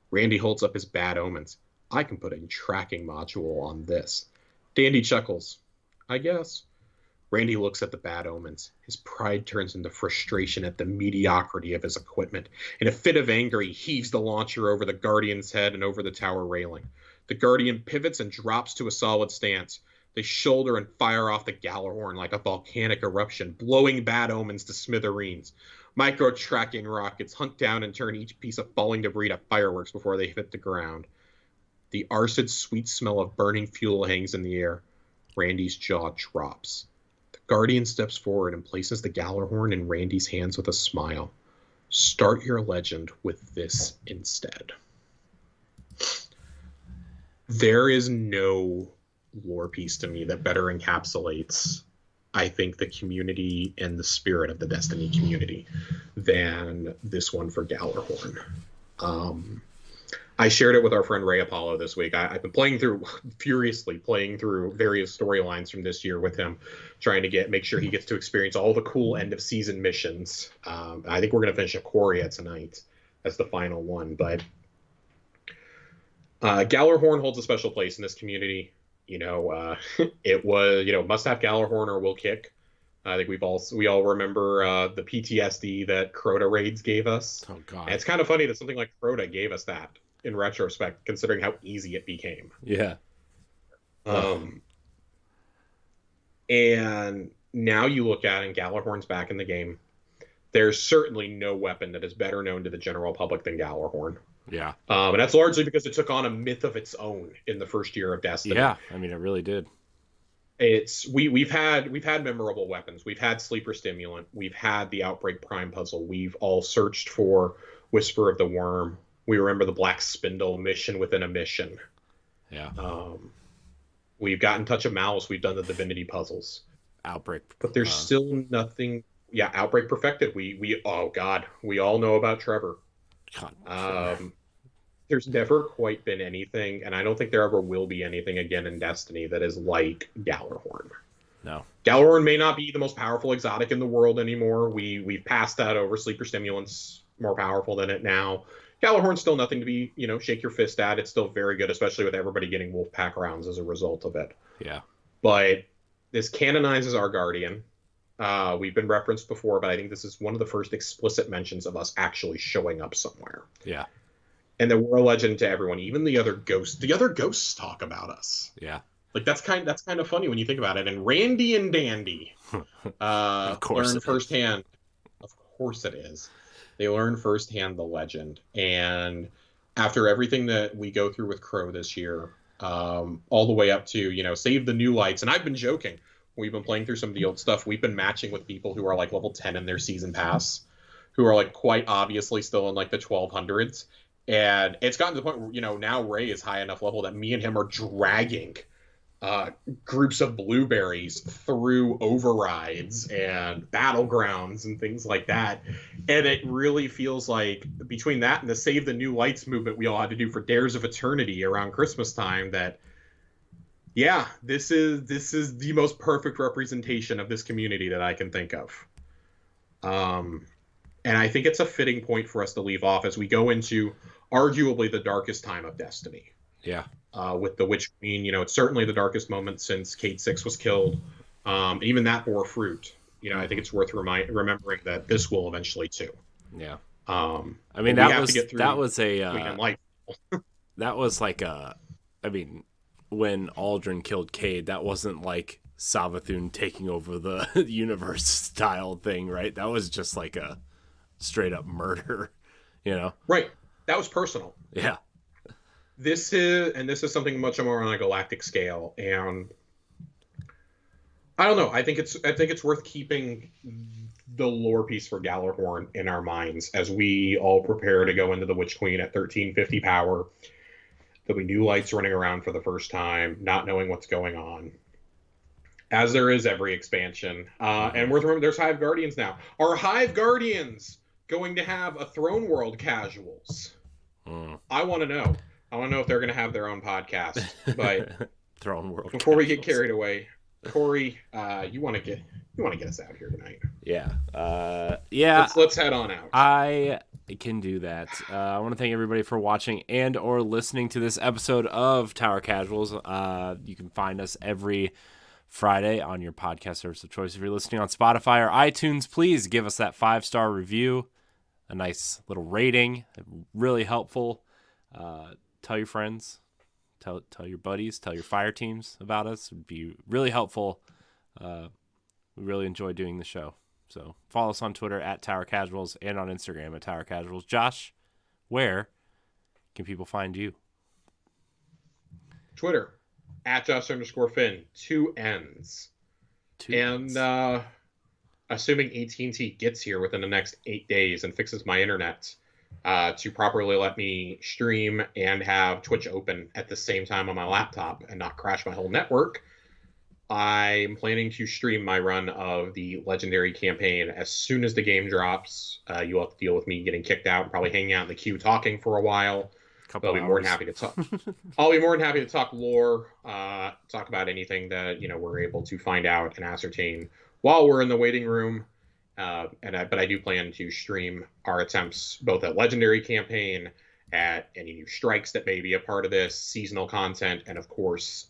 Randy holds up his bad omens. I can put a tracking module on this. Dandy chuckles. I guess. Randy looks at the bad omens. His pride turns into frustration at the mediocrity of his equipment. In a fit of anger, he heaves the launcher over the Guardian's head and over the tower railing. The Guardian pivots and drops to a solid stance. They shoulder and fire off the Galahorn like a volcanic eruption, blowing bad omens to smithereens. Micro-tracking rockets hunt down and turn each piece of falling debris to fireworks before they hit the ground. The acid sweet smell of burning fuel hangs in the air. Randy's jaw drops. Guardian steps forward and places the Galahorn in Randy's hands with a smile. Start your legend with this instead. There is no lore piece to me that better encapsulates, I think, the community and the spirit of the Destiny community than this one for Galahorn. I shared it with our friend Ray Apollo this week. I've been furiously playing through various storylines from this year with him, trying to make sure he gets to experience all the cool end of season missions. I think we're going to finish Ikoria tonight as the final one, but Galahorn holds a special place in this community. It was, must have Galahorn or we'll kick. I think we all remember the PTSD that Crota raids gave us. Oh God! And it's kind of funny that something like Crota gave us that in retrospect, considering how easy it became. Yeah. And now you look at it, and Galahorn's back in the game. There's certainly no weapon that is better known to the general public than Galahorn. Yeah. And that's largely because it took on a myth of its own in the first year of Destiny. Yeah, I mean, it really did. We've had memorable weapons. We've had Sleeper Stimulant. We've had the Outbreak Prime puzzle. We've all searched for Whisper of the Worm. We remember the Black Spindle mission within a mission. Yeah. We've gotten Touch of Malice. We've done the Divinity puzzles. Outbreak. But there's still nothing. Yeah, Outbreak Perfected. We all know about Trevor. God, there's never quite been anything, and I don't think there ever will be anything again in Destiny that is like Galahorn. No. Galahorn may not be the most powerful exotic in the world anymore. We've passed that over. Sleeper Stimulant's more powerful than it now. Galahorn's still nothing to be, shake your fist at. It's still very good, especially with everybody getting Wolfpack rounds as a result of it. Yeah. But this canonizes our Guardian. We've been referenced before, but I think this is one of the first explicit mentions of us actually showing up somewhere. Yeah. And that we're a legend to everyone, even the other ghosts. The other ghosts talk about us. Yeah. Like that's kind of funny when you think about it. And Randy and Dandy learn firsthand. Of course it is. They learn firsthand the legend. And after everything that we go through with Crow this year, all the way up to, save the new lights. And I've been joking. We've been playing through some of the old stuff. We've been matching with people who are like level 10 in their season pass, who are like quite obviously still in like the 1200s. And it's gotten to the point where, now Ray is high enough level that me and him are dragging groups of blueberries through overrides and battlegrounds and things like that. And it really feels like between that and the Save the New Lights movement we all had to do for Dares of Eternity around Christmas time that, yeah, this is the most perfect representation of this community that I can think of. And I think it's a fitting point for us to leave off as we go into arguably the darkest time of Destiny. Yeah. With the Witch Queen, it's certainly the darkest moment since Kate 6 was killed. Even that bore fruit. I think it's worth remembering that this will eventually too. Yeah. I mean, that was like when Aldrin killed Cade, that wasn't like Savathun taking over the universe style thing, right? That was just like a straight up murder, Right. That was personal. Yeah. This is something much more on a galactic scale, and I don't know. I think it's worth keeping the lore piece for Galahorn in our minds as we all prepare to go into the Witch Queen at 1350 power. There'll be new lights running around for the first time, not knowing what's going on, as there is every expansion. And there's Hive Guardians now. Are Hive Guardians going to have a Throne World casuals? I want to know. I want to know if they're going to have their own podcast. But Throne World. Before we get carried away, Corey, you want to get us out here tonight? Yeah. Let's head on out. I can do that. I want to thank everybody for watching and or listening to this episode of Tower Casuals. You can find us every Friday on your podcast service of choice. If you're listening on Spotify or iTunes, please give us that 5-star review, a nice little rating. Really helpful. Tell your friends, tell your buddies, tell your fire teams about us. It would be really helpful. We really enjoy doing the show. So follow us on Twitter at Tower Casuals and on Instagram at Tower Casuals. Josh, where can people find you? Twitter at Josh_Finn, 2 N's. And assuming AT&T gets here within the next 8 days and fixes my internet to properly let me stream and have Twitch open at the same time on my laptop and not crash my whole network, I'm planning to stream my run of the Legendary campaign as soon as the game drops. You'll have to deal with me getting kicked out and probably hanging out in the queue talking for a while. I'll be more than happy to talk. I'll be more than happy to talk lore, talk about anything that we're able to find out and ascertain while we're in the waiting room. But I do plan to stream our attempts both at Legendary campaign, at any new strikes that may be a part of this, seasonal content, and of course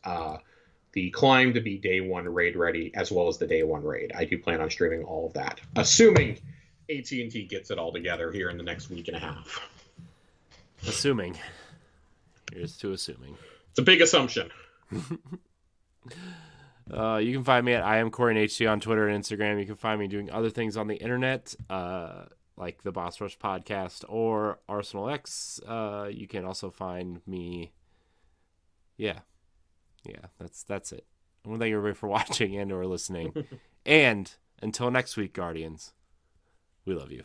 the climb to be day 1 raid ready, as well as the day 1 raid. I do plan on streaming all of that, assuming AT&T gets it all together here in the next week and a half. Assuming. Here's to assuming. It's a big assumption. You can find me at IamCoreyHC on Twitter and Instagram. You can find me doing other things on the internet, like the Boss Rush podcast or Arsenal X. You can also find me. Yeah, that's it. I want to thank everybody for watching and or listening. And until next week, Guardians, we love you.